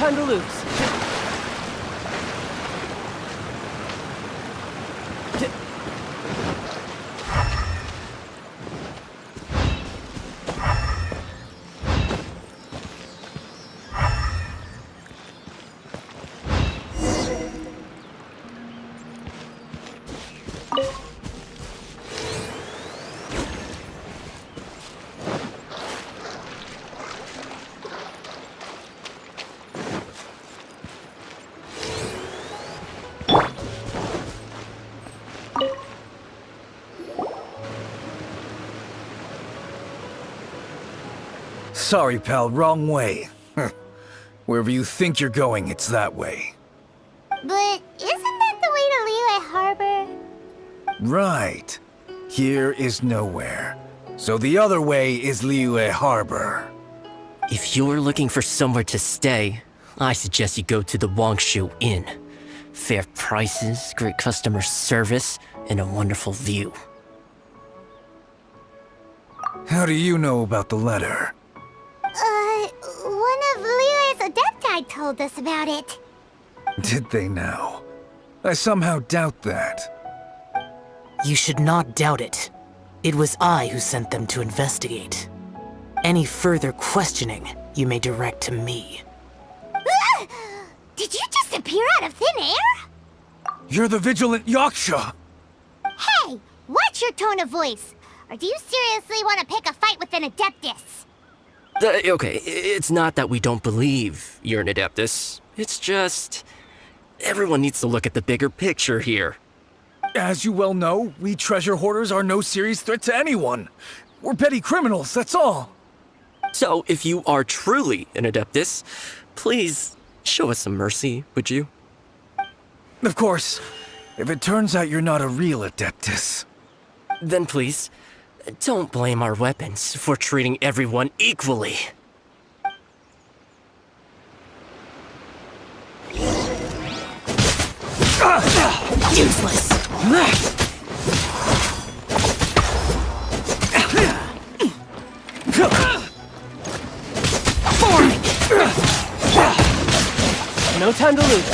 Speaker 8: time to lose.
Speaker 9: Sorry, pal, wrong way. Wherever you think you're going, it's that way.
Speaker 2: But isn't that the way to Liyue Harbor?
Speaker 9: Right. Here is nowhere. So the other way is Liyue Harbor.
Speaker 12: If you're looking for somewhere to stay, I suggest you go to the Wangshu Inn. Fair prices, great customer service, and a wonderful view.
Speaker 9: How do you know about the letter?
Speaker 2: One of Liyue's Adepti told us about it.
Speaker 9: Did they now? I somehow doubt that.
Speaker 11: You should not doubt it. It was I who sent them to investigate. Any further questioning, you may direct to me.
Speaker 2: Did you just appear out of thin air?
Speaker 9: You're the vigilant Yaksha!
Speaker 2: Hey, watch your tone of voice. Or do you seriously want to pick a fight with an Adeptus?
Speaker 12: Okay, it's not that we don't believe you're an Adeptus. It's just... everyone needs to look at the bigger picture here.
Speaker 9: As you well know, we treasure hoarders are no serious threat to anyone. We're petty criminals, that's all.
Speaker 12: So, if you are truly an Adeptus, please show us some mercy, would you?
Speaker 9: Of course, if it turns out you're not a real Adeptus.
Speaker 12: Then please, don't blame our weapons for treating everyone equally.
Speaker 11: Useless!
Speaker 8: No time to lose.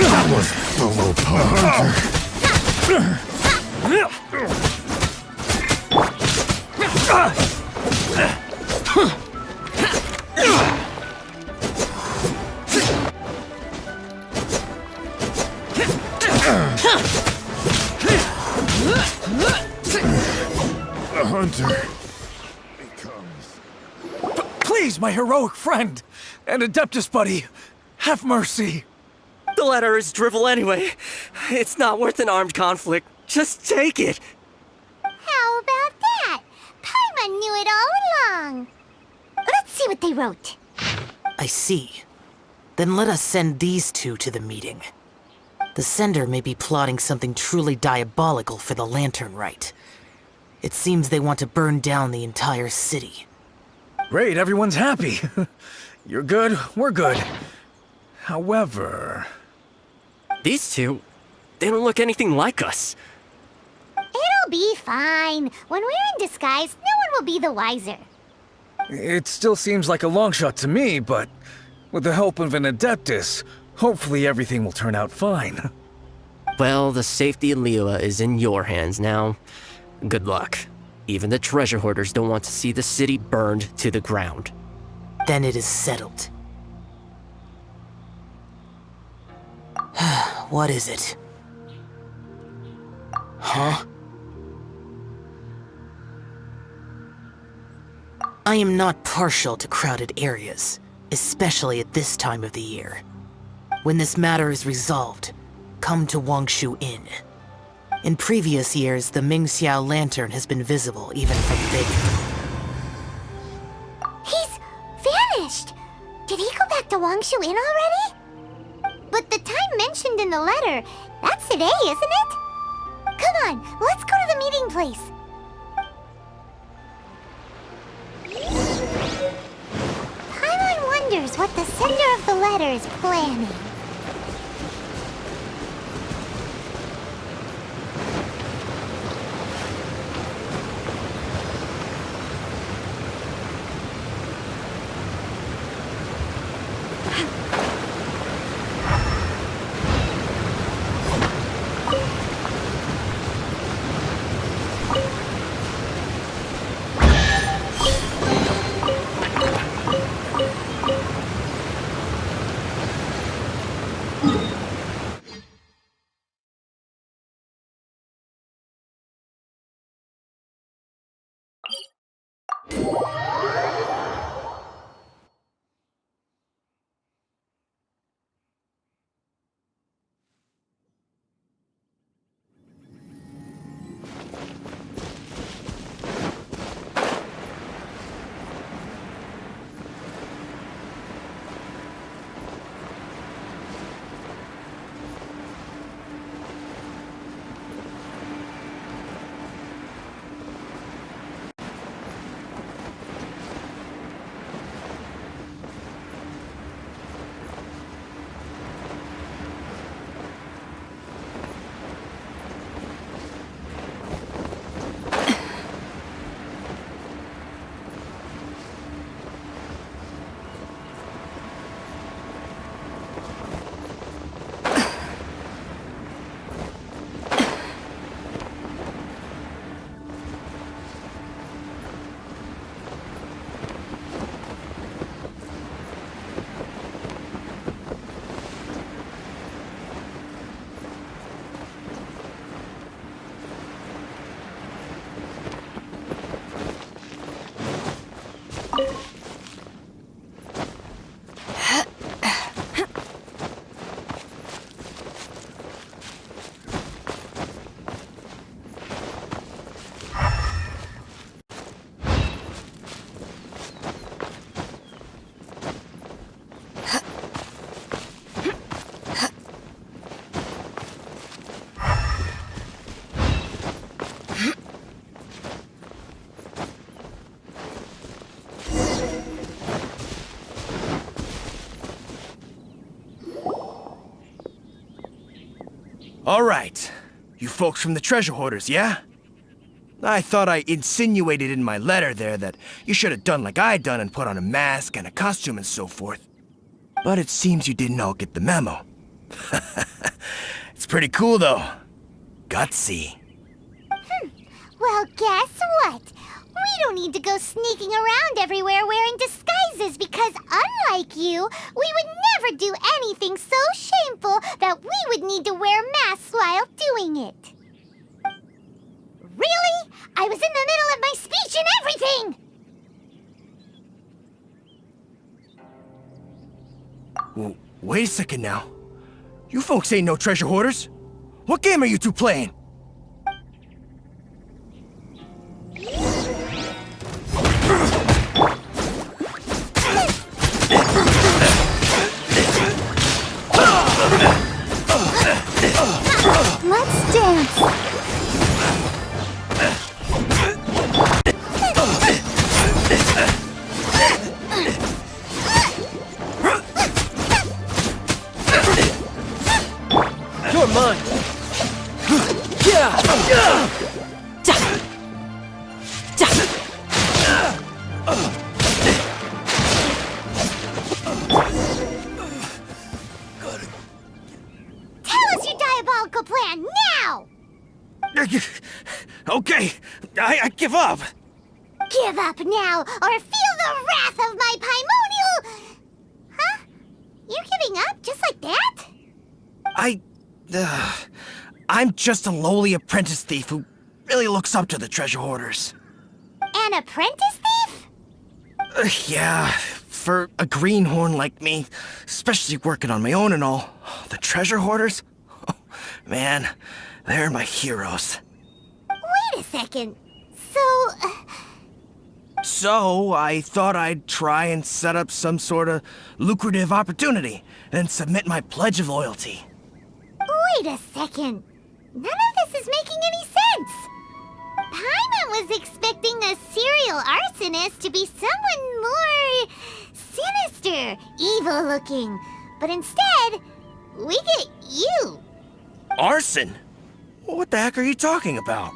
Speaker 13: That was a low power. A hunter becomes...
Speaker 9: Please, my heroic friend and Adeptus buddy, have mercy.
Speaker 12: The letter is drivel anyway. It's not worth an armed conflict. Just take it.
Speaker 2: How about that? Paimon knew it all along. Let's see what they wrote.
Speaker 11: I see. Then let us send these two to the meeting. The sender may be plotting something truly diabolical for the Lantern Rite. It seems they want to burn down the entire city.
Speaker 9: Great, everyone's happy. You're good, we're good. However...
Speaker 12: These two, they don't look anything like us.
Speaker 2: It'll be fine. When we're in disguise, no one will be the wiser.
Speaker 9: It still seems like a long shot to me, but with the help of an Adeptus, hopefully everything will turn out fine.
Speaker 12: Well, the safety of Liyue is in your hands now. Good luck. Even the treasure hoarders don't want to see the city burned to the ground.
Speaker 11: Then it is settled. What is it? Huh? I am not partial to crowded areas, especially at this time of the year. When this matter is resolved, come to Wangshu Inn. In previous years, the Mingxiao Lantern has been visible even from bigger.
Speaker 2: He's vanished! Did he go back to Wangshu Inn already? But the time mentioned in the letter, that's today, isn't it? Come on, let's go to the meeting place. Paimon wonders what the sender of the letter is planning.
Speaker 9: All right. You folks from the treasure hoarders, yeah? I thought I insinuated in my letter there that you should have done like I done and put on a mask and a costume and so forth. But it seems you didn't all get the memo. It's pretty cool, though. Gutsy.
Speaker 2: Well, guess what? We don't need to go sneaking around everywhere wearing disguises because unlike you, we would never do anything so shameful that we would need to wear masks while doing it. Really? I was in the middle of my speech and everything!
Speaker 9: Well, wait a second now. You folks ain't no treasure hoarders. What game are you two playing?
Speaker 2: Let's dance.
Speaker 8: You're mine.
Speaker 2: Tell us your diabolical plan now!
Speaker 9: Okay, I give up.
Speaker 2: Give up now, or feel the wrath of my primordial... Huh? You're giving up just like that?
Speaker 9: I'm just a lowly apprentice thief who really looks up to the treasure hoarders.
Speaker 2: An apprentice thief?
Speaker 9: Yeah, for a greenhorn like me, especially working on my own and all, the treasure hoarders? Oh, man, they're my heroes.
Speaker 2: Wait a second.
Speaker 9: So, I thought I'd try and set up some sort of lucrative opportunity and submit my pledge of loyalty.
Speaker 2: Wait a second. None of this is making any sense. Paimon was expecting the serial arsonist to be someone more sinister, evil-looking. But instead, we get you.
Speaker 9: Arson? What the heck are you talking about?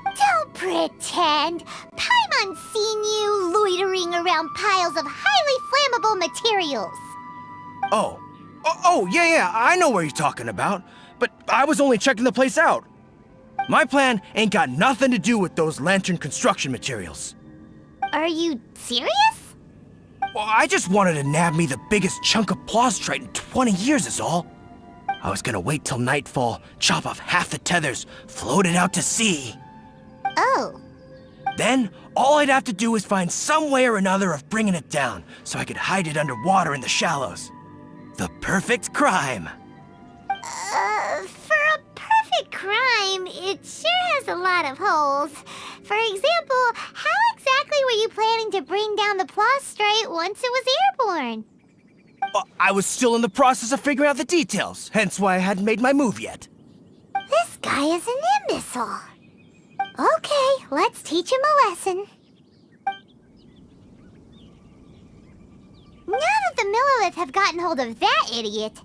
Speaker 2: Don't pretend. Paimon's seen you loitering around piles of highly flammable materials.
Speaker 9: Oh, yeah, I know what you're talking about. But I was only checking the place out. My plan ain't got nothing to do with those Lentern construction materials.
Speaker 2: Are you serious?
Speaker 9: Well, I just wanted to nab me the biggest chunk of plaustrite in 20 years is all. I was gonna wait till nightfall, chop off half the tethers, float it out to sea.
Speaker 2: Oh.
Speaker 9: Then, all I'd have to do is find some way or another of bringing it down, so I could hide it underwater in the shallows. The perfect crime.
Speaker 2: For a perfect crime, it sure has a lot of holes. For example, how exactly were you planning to bring down the plaustrite once it was airborne?
Speaker 9: I was still in the process of figuring out the details, hence why I hadn't made my move yet.
Speaker 2: This guy is an imbecile. Okay, let's teach him a lesson. Now that the Millilith have gotten hold of that idiot,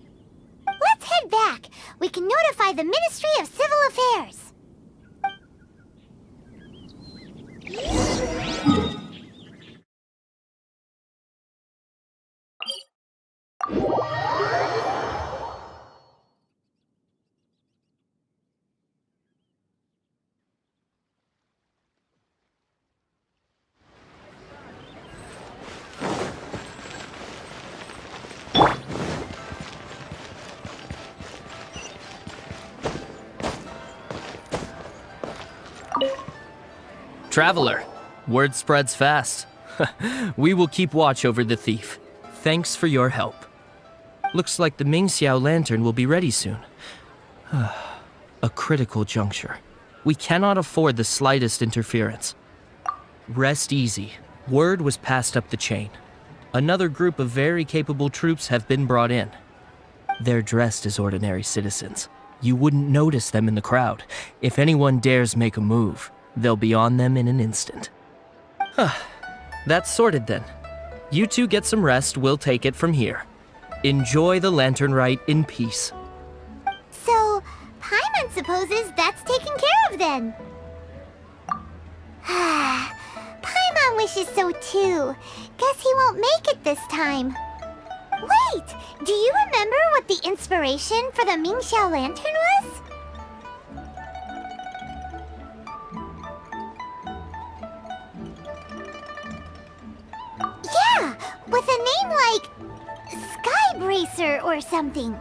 Speaker 2: let's head back. We can notify the Ministry of Civil Affairs.
Speaker 10: Traveler, word spreads fast. We will keep watch over the thief. Thanks for your help. Looks like the Mingxiao lantern will be ready soon. A critical juncture. We cannot afford the slightest interference. Rest easy. Word was passed up the chain. Another group of very capable troops have been brought in. They're dressed as ordinary citizens. You wouldn't notice them in the crowd. If anyone dares make a move, they'll be on them in an instant. That's sorted then. You two get some rest, we'll take it from here. Enjoy the lantern rite in peace.
Speaker 2: So, Paimon supposes that's taken care of then. Paimon wishes so too. Guess he won't make it this time. Wait! Do you remember what the inspiration for the Mingxiao lantern was? Yeah! With a name like Skybracer or something.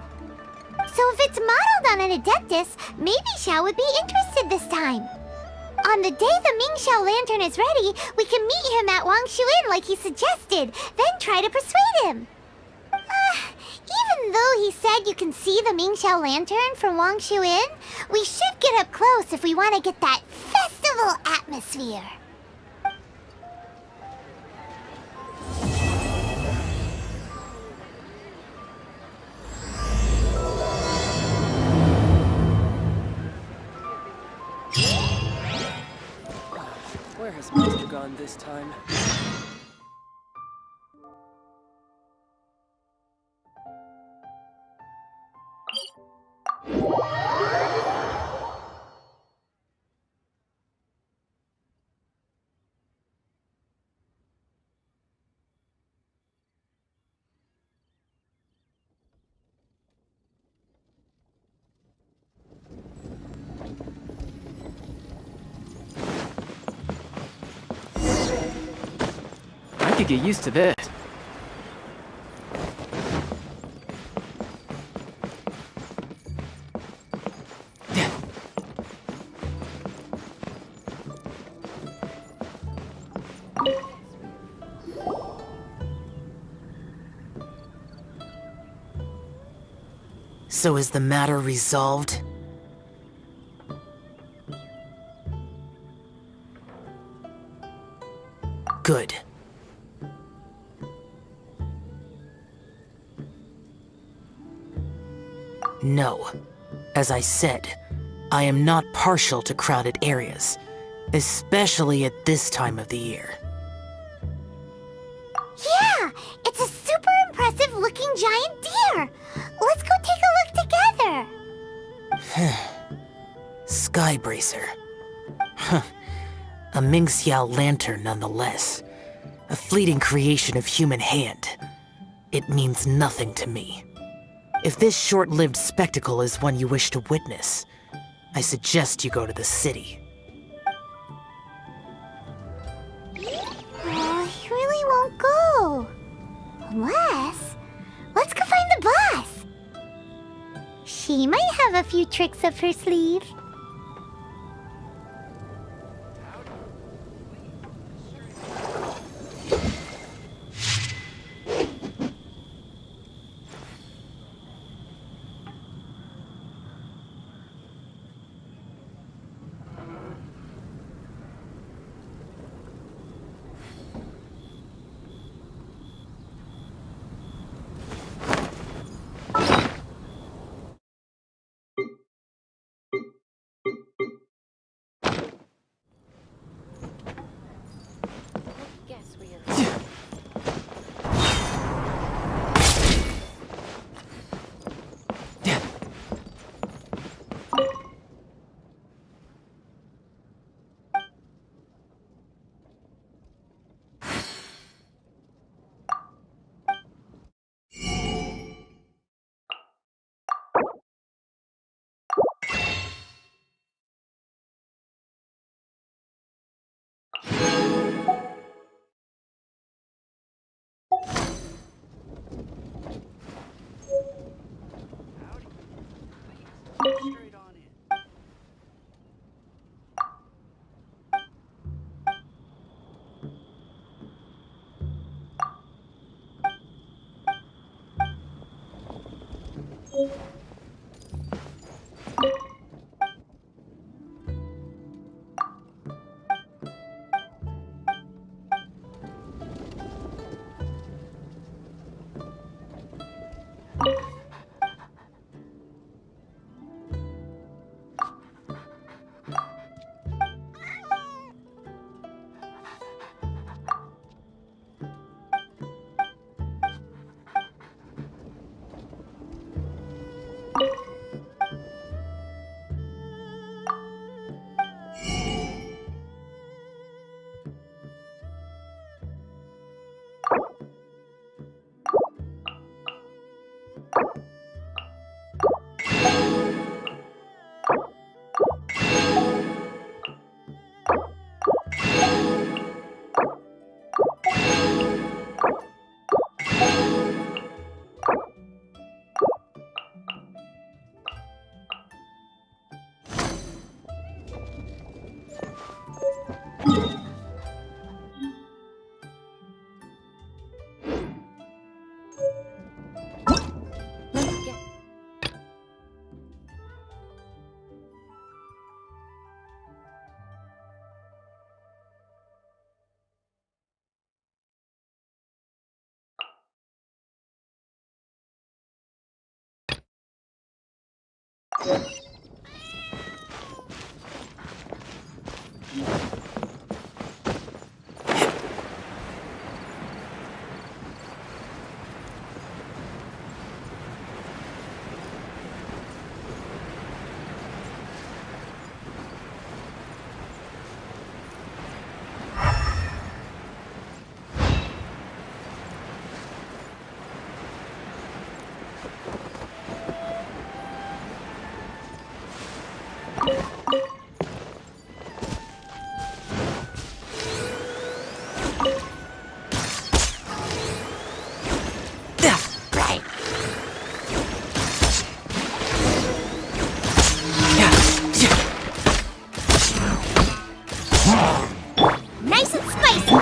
Speaker 2: So if it's modeled on an Adeptus, maybe Xiao would be interested this time. On the day the Mingxiao lantern is ready, we can meet him at Wangshu Inn like he suggested, then try to persuade him. Even though he said you can see the Mingxiao lantern from Wangshu Inn, we should get up close if we want to get that festival atmosphere.
Speaker 8: Where has Master gone this time? I could get used to this.
Speaker 11: So is the matter resolved? Good. No. As I said, I am not partial to crowded areas, especially at this time of the year.
Speaker 2: Yeah! It's a super impressive looking giant deer! Let's go take a look together!
Speaker 11: Skybracer. Huh. A Mingxiao lantern nonetheless. A fleeting creation of human hand. It means nothing to me. If this short-lived spectacle is one you wish to witness, I suggest you go to the city.
Speaker 2: Oh, he really won't go. Unless... let's go find the boss! She might have a few tricks up her sleeve. Nice and spicy!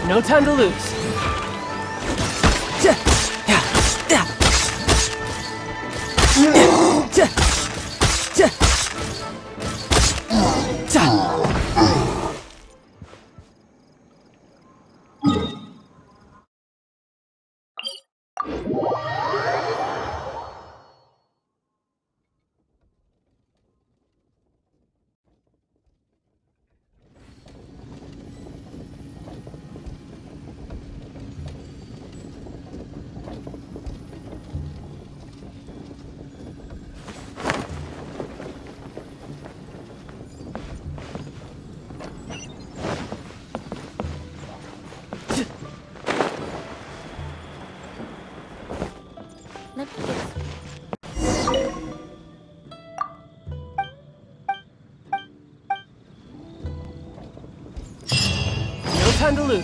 Speaker 8: No time to lose. No time to lose.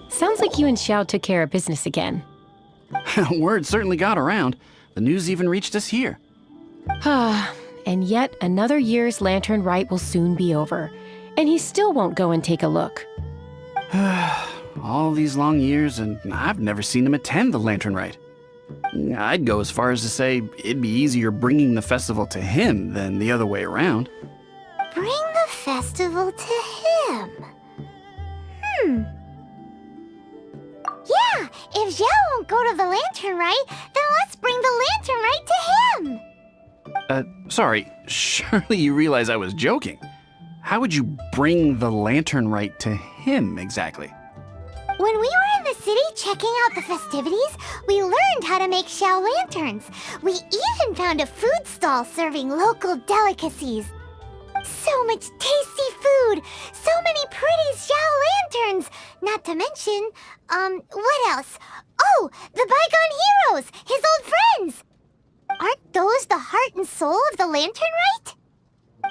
Speaker 1: Sounds like you and Xiao took care of business again.
Speaker 14: Word certainly got around. The news even reached us here.
Speaker 1: And yet another year's Lantern Rite will soon be over. And he still won't go and take a look.
Speaker 14: All these long years, and I've never seen him attend the Lantern Rite. I'd go as far as to say it'd be easier bringing the festival to him than the other way around.
Speaker 2: Bring the festival to him. Yeah, if Xiao won't go to the Lantern Rite, then let's bring the Lantern Rite to him.
Speaker 14: Sorry, surely you realize I was joking. How would you bring the Lantern Rite to him exactly?
Speaker 2: When we were in the city checking out the festivities, we learned how to make Xiao lanterns. We even found a food stall serving local delicacies. So much tasty food! So many pretty Xiao lanterns! Not to mention, what else? Oh, the Bygone Heroes! His old friends! Aren't those the heart and soul of the Lantern Rite?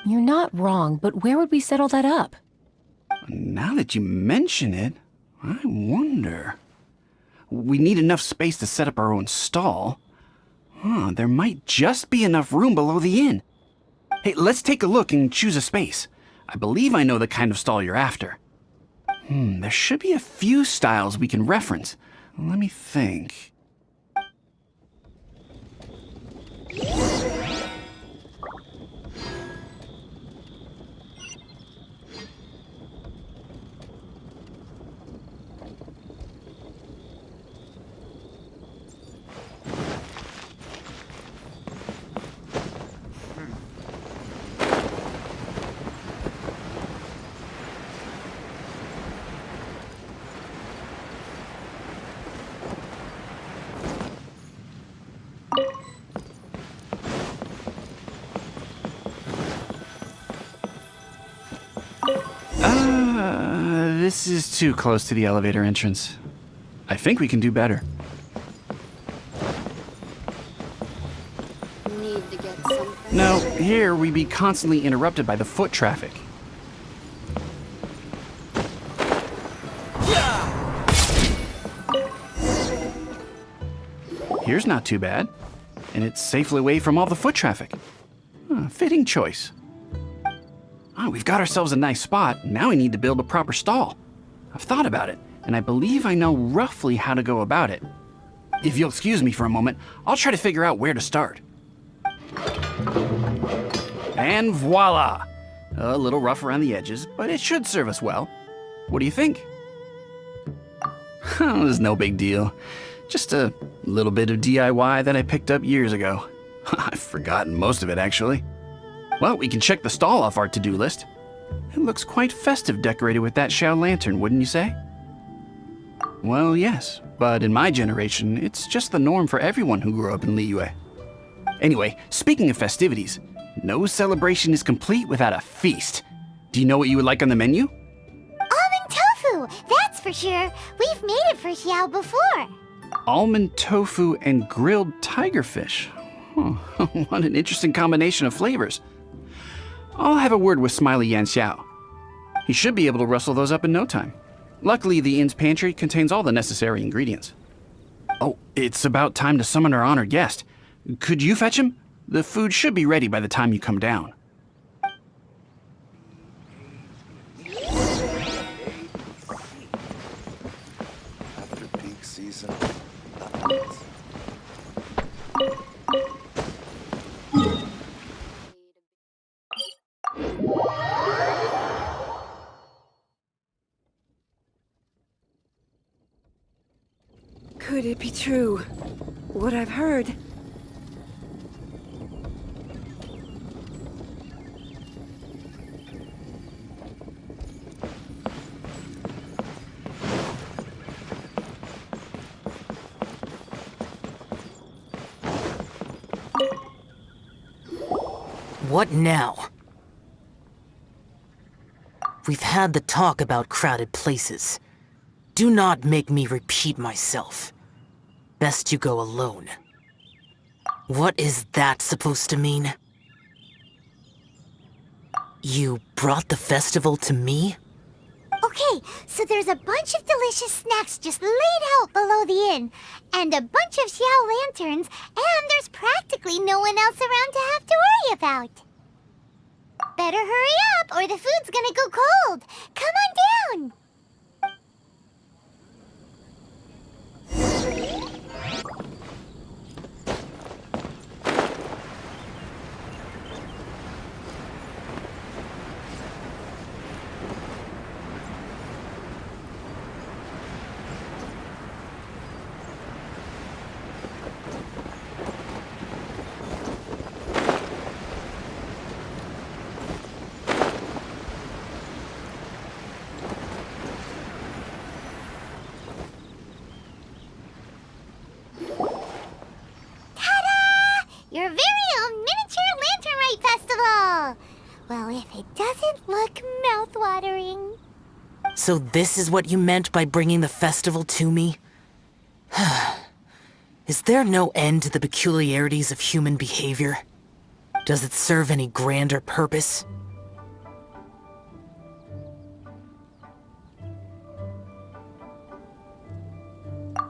Speaker 1: You're not wrong, but where would we settle that up?
Speaker 14: Now that you mention it, I wonder. We need enough space to set up our own stall. There might just be enough room below the inn. Hey, let's take a look and choose a space. I believe I know the kind of stall you're after. There should be a few styles we can reference. Let me think. this is too close to the elevator entrance. I think we can do better.
Speaker 15: Need to get something.
Speaker 14: No, here we'd be constantly interrupted by the foot traffic. Here's not too bad, and it's safely away from all the foot traffic. Fitting choice. We've got ourselves a nice spot. Now we need to build a proper stall. I've thought about it, and I believe I know roughly how to go about it. If you'll excuse me for a moment, I'll try to figure out where to start. And voila! A little rough around the edges, but it should serve us well. What do you think? It's no big deal. Just a little bit of DIY that I picked up years ago. I've forgotten most of it, actually. Well, we can check the stall off our to-do list. It looks quite festive decorated with that Xiao lantern, wouldn't you say? Well, yes, but in my generation, it's just the norm for everyone who grew up in Liyue. Anyway, speaking of festivities, no celebration is complete without a feast. Do you know what you would like on the menu?
Speaker 2: Almond tofu, that's for sure. We've made it for Xiao before.
Speaker 14: Almond tofu and grilled tigerfish. Huh. What an interesting combination of flavors. I'll have a word with Smiley Yan Xiao. He should be able to rustle those up in no time. Luckily, the inn's pantry contains all the necessary ingredients. Oh, it's about time to summon our honored guest. Could you fetch him? The food should be ready by the time you come down.
Speaker 13: After peak season.
Speaker 4: Could it be true? What I've heard?
Speaker 11: What now? We've had the talk about crowded places. Do not make me repeat myself. Best you go alone. What is that supposed to mean? You brought the festival to me?
Speaker 2: Okay, so there's a bunch of delicious snacks just laid out below the inn, and a bunch of Xiao lanterns, and there's practically no one else around to have to worry about. Better hurry up, or the food's gonna go cold. Come on down. Your very own miniature Lantern Festival! Well, if it doesn't look mouth-watering.
Speaker 11: So this is what you meant by bringing the festival to me? Is there no end to the peculiarities of human behavior? Does it serve any grander purpose?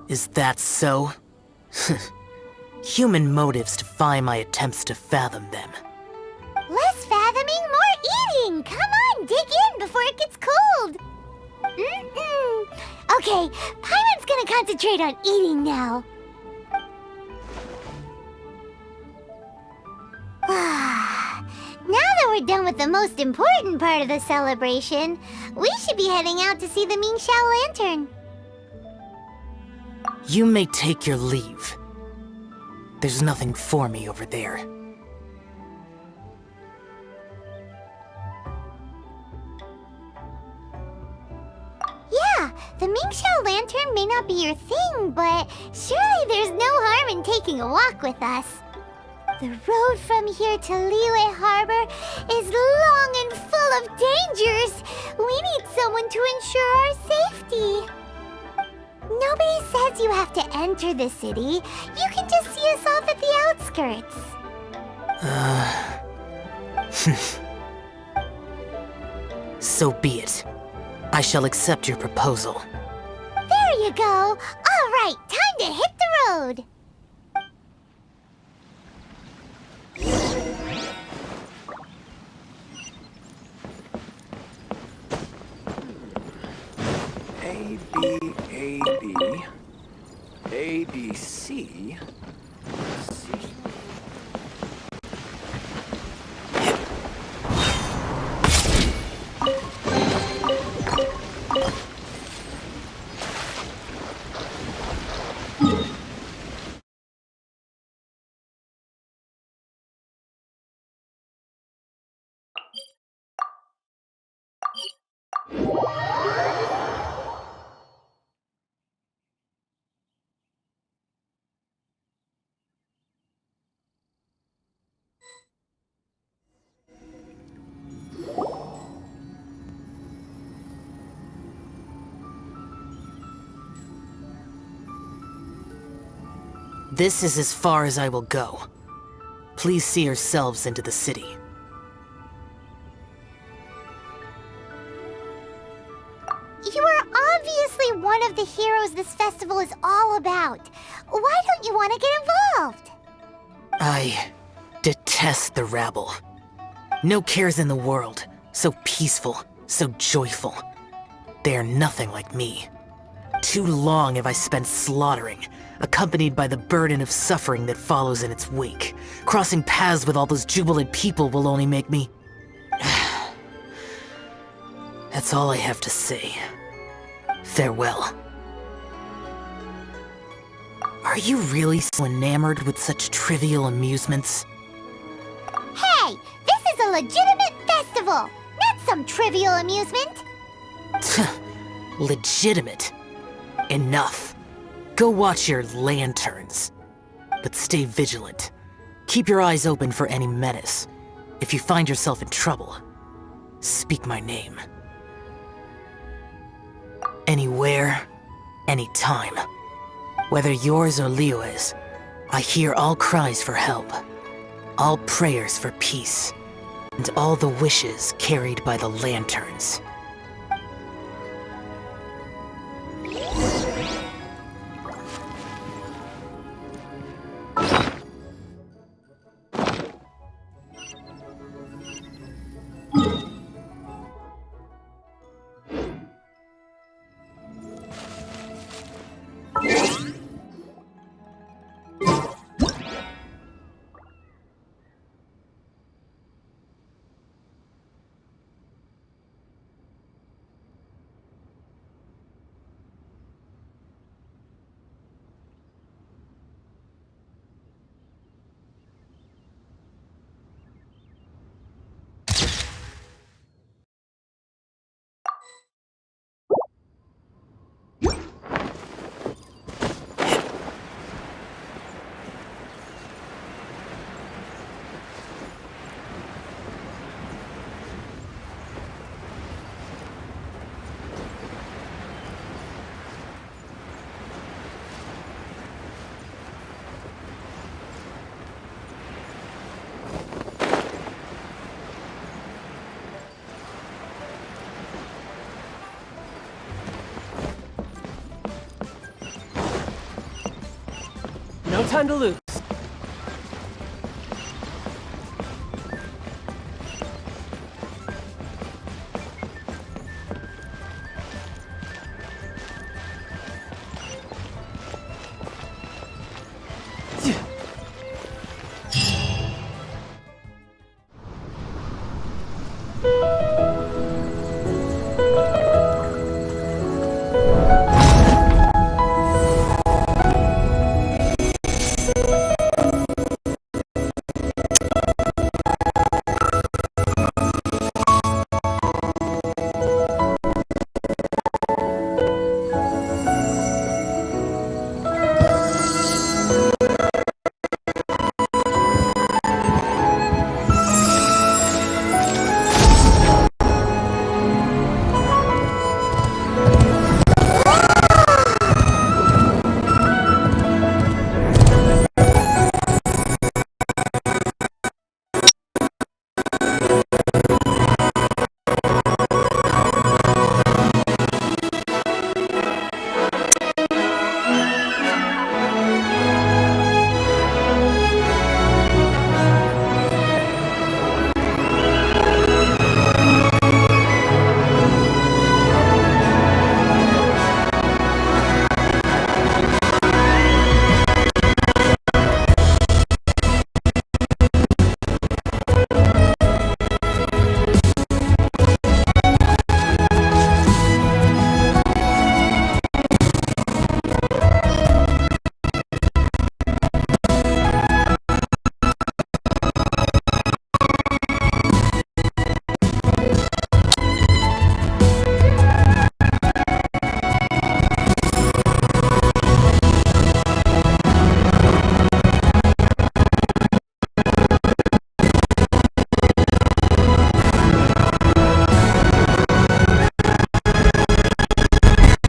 Speaker 11: Is that so? Human motives defy my attempts to fathom them.
Speaker 2: Less fathoming, more eating! Come on, dig in before it gets cold! Okay, Paimon's gonna concentrate on eating now. Now that we're done with the most important part of the celebration, we should be heading out to see the Ming Xiao Lantern.
Speaker 11: You may take your leave. There's nothing for me over there.
Speaker 2: Yeah, the Ming Xiao Lantern may not be your thing, but surely there's no harm in taking a walk with us. The road from here to Liyue Harbor is long and full of dangers. We need someone to ensure our safety. Nobody says you have to enter the city. You can just see us off at the outskirts.
Speaker 11: So be it. I shall accept your proposal.
Speaker 2: There you go. All right, time to hit the road.
Speaker 14: A, B, A, B, A, B, C, C.
Speaker 11: This is as far as I will go. Please see yourselves into the city.
Speaker 2: You are obviously one of the heroes this festival is all about. Why don't you want to get involved?
Speaker 11: I detest the rabble. No cares in the world. So peaceful, so joyful. They are nothing like me. Too long have I spent slaughtering, accompanied by the burden of suffering that follows in its wake. Crossing paths with all those jubilant people will only make me... That's all I have to say. Farewell. Are you really so enamored with such trivial amusements?
Speaker 2: Hey, this is a legitimate festival, not some trivial amusement.
Speaker 11: Legitimate. Enough. Go watch your lanterns. But stay vigilant. Keep your eyes open for any menace. If you find yourself in trouble, speak my name. Anywhere, anytime. Whether yours or Liyue's, I hear all cries for help, all prayers for peace, and all the wishes carried by the lanterns.
Speaker 8: No time to lose.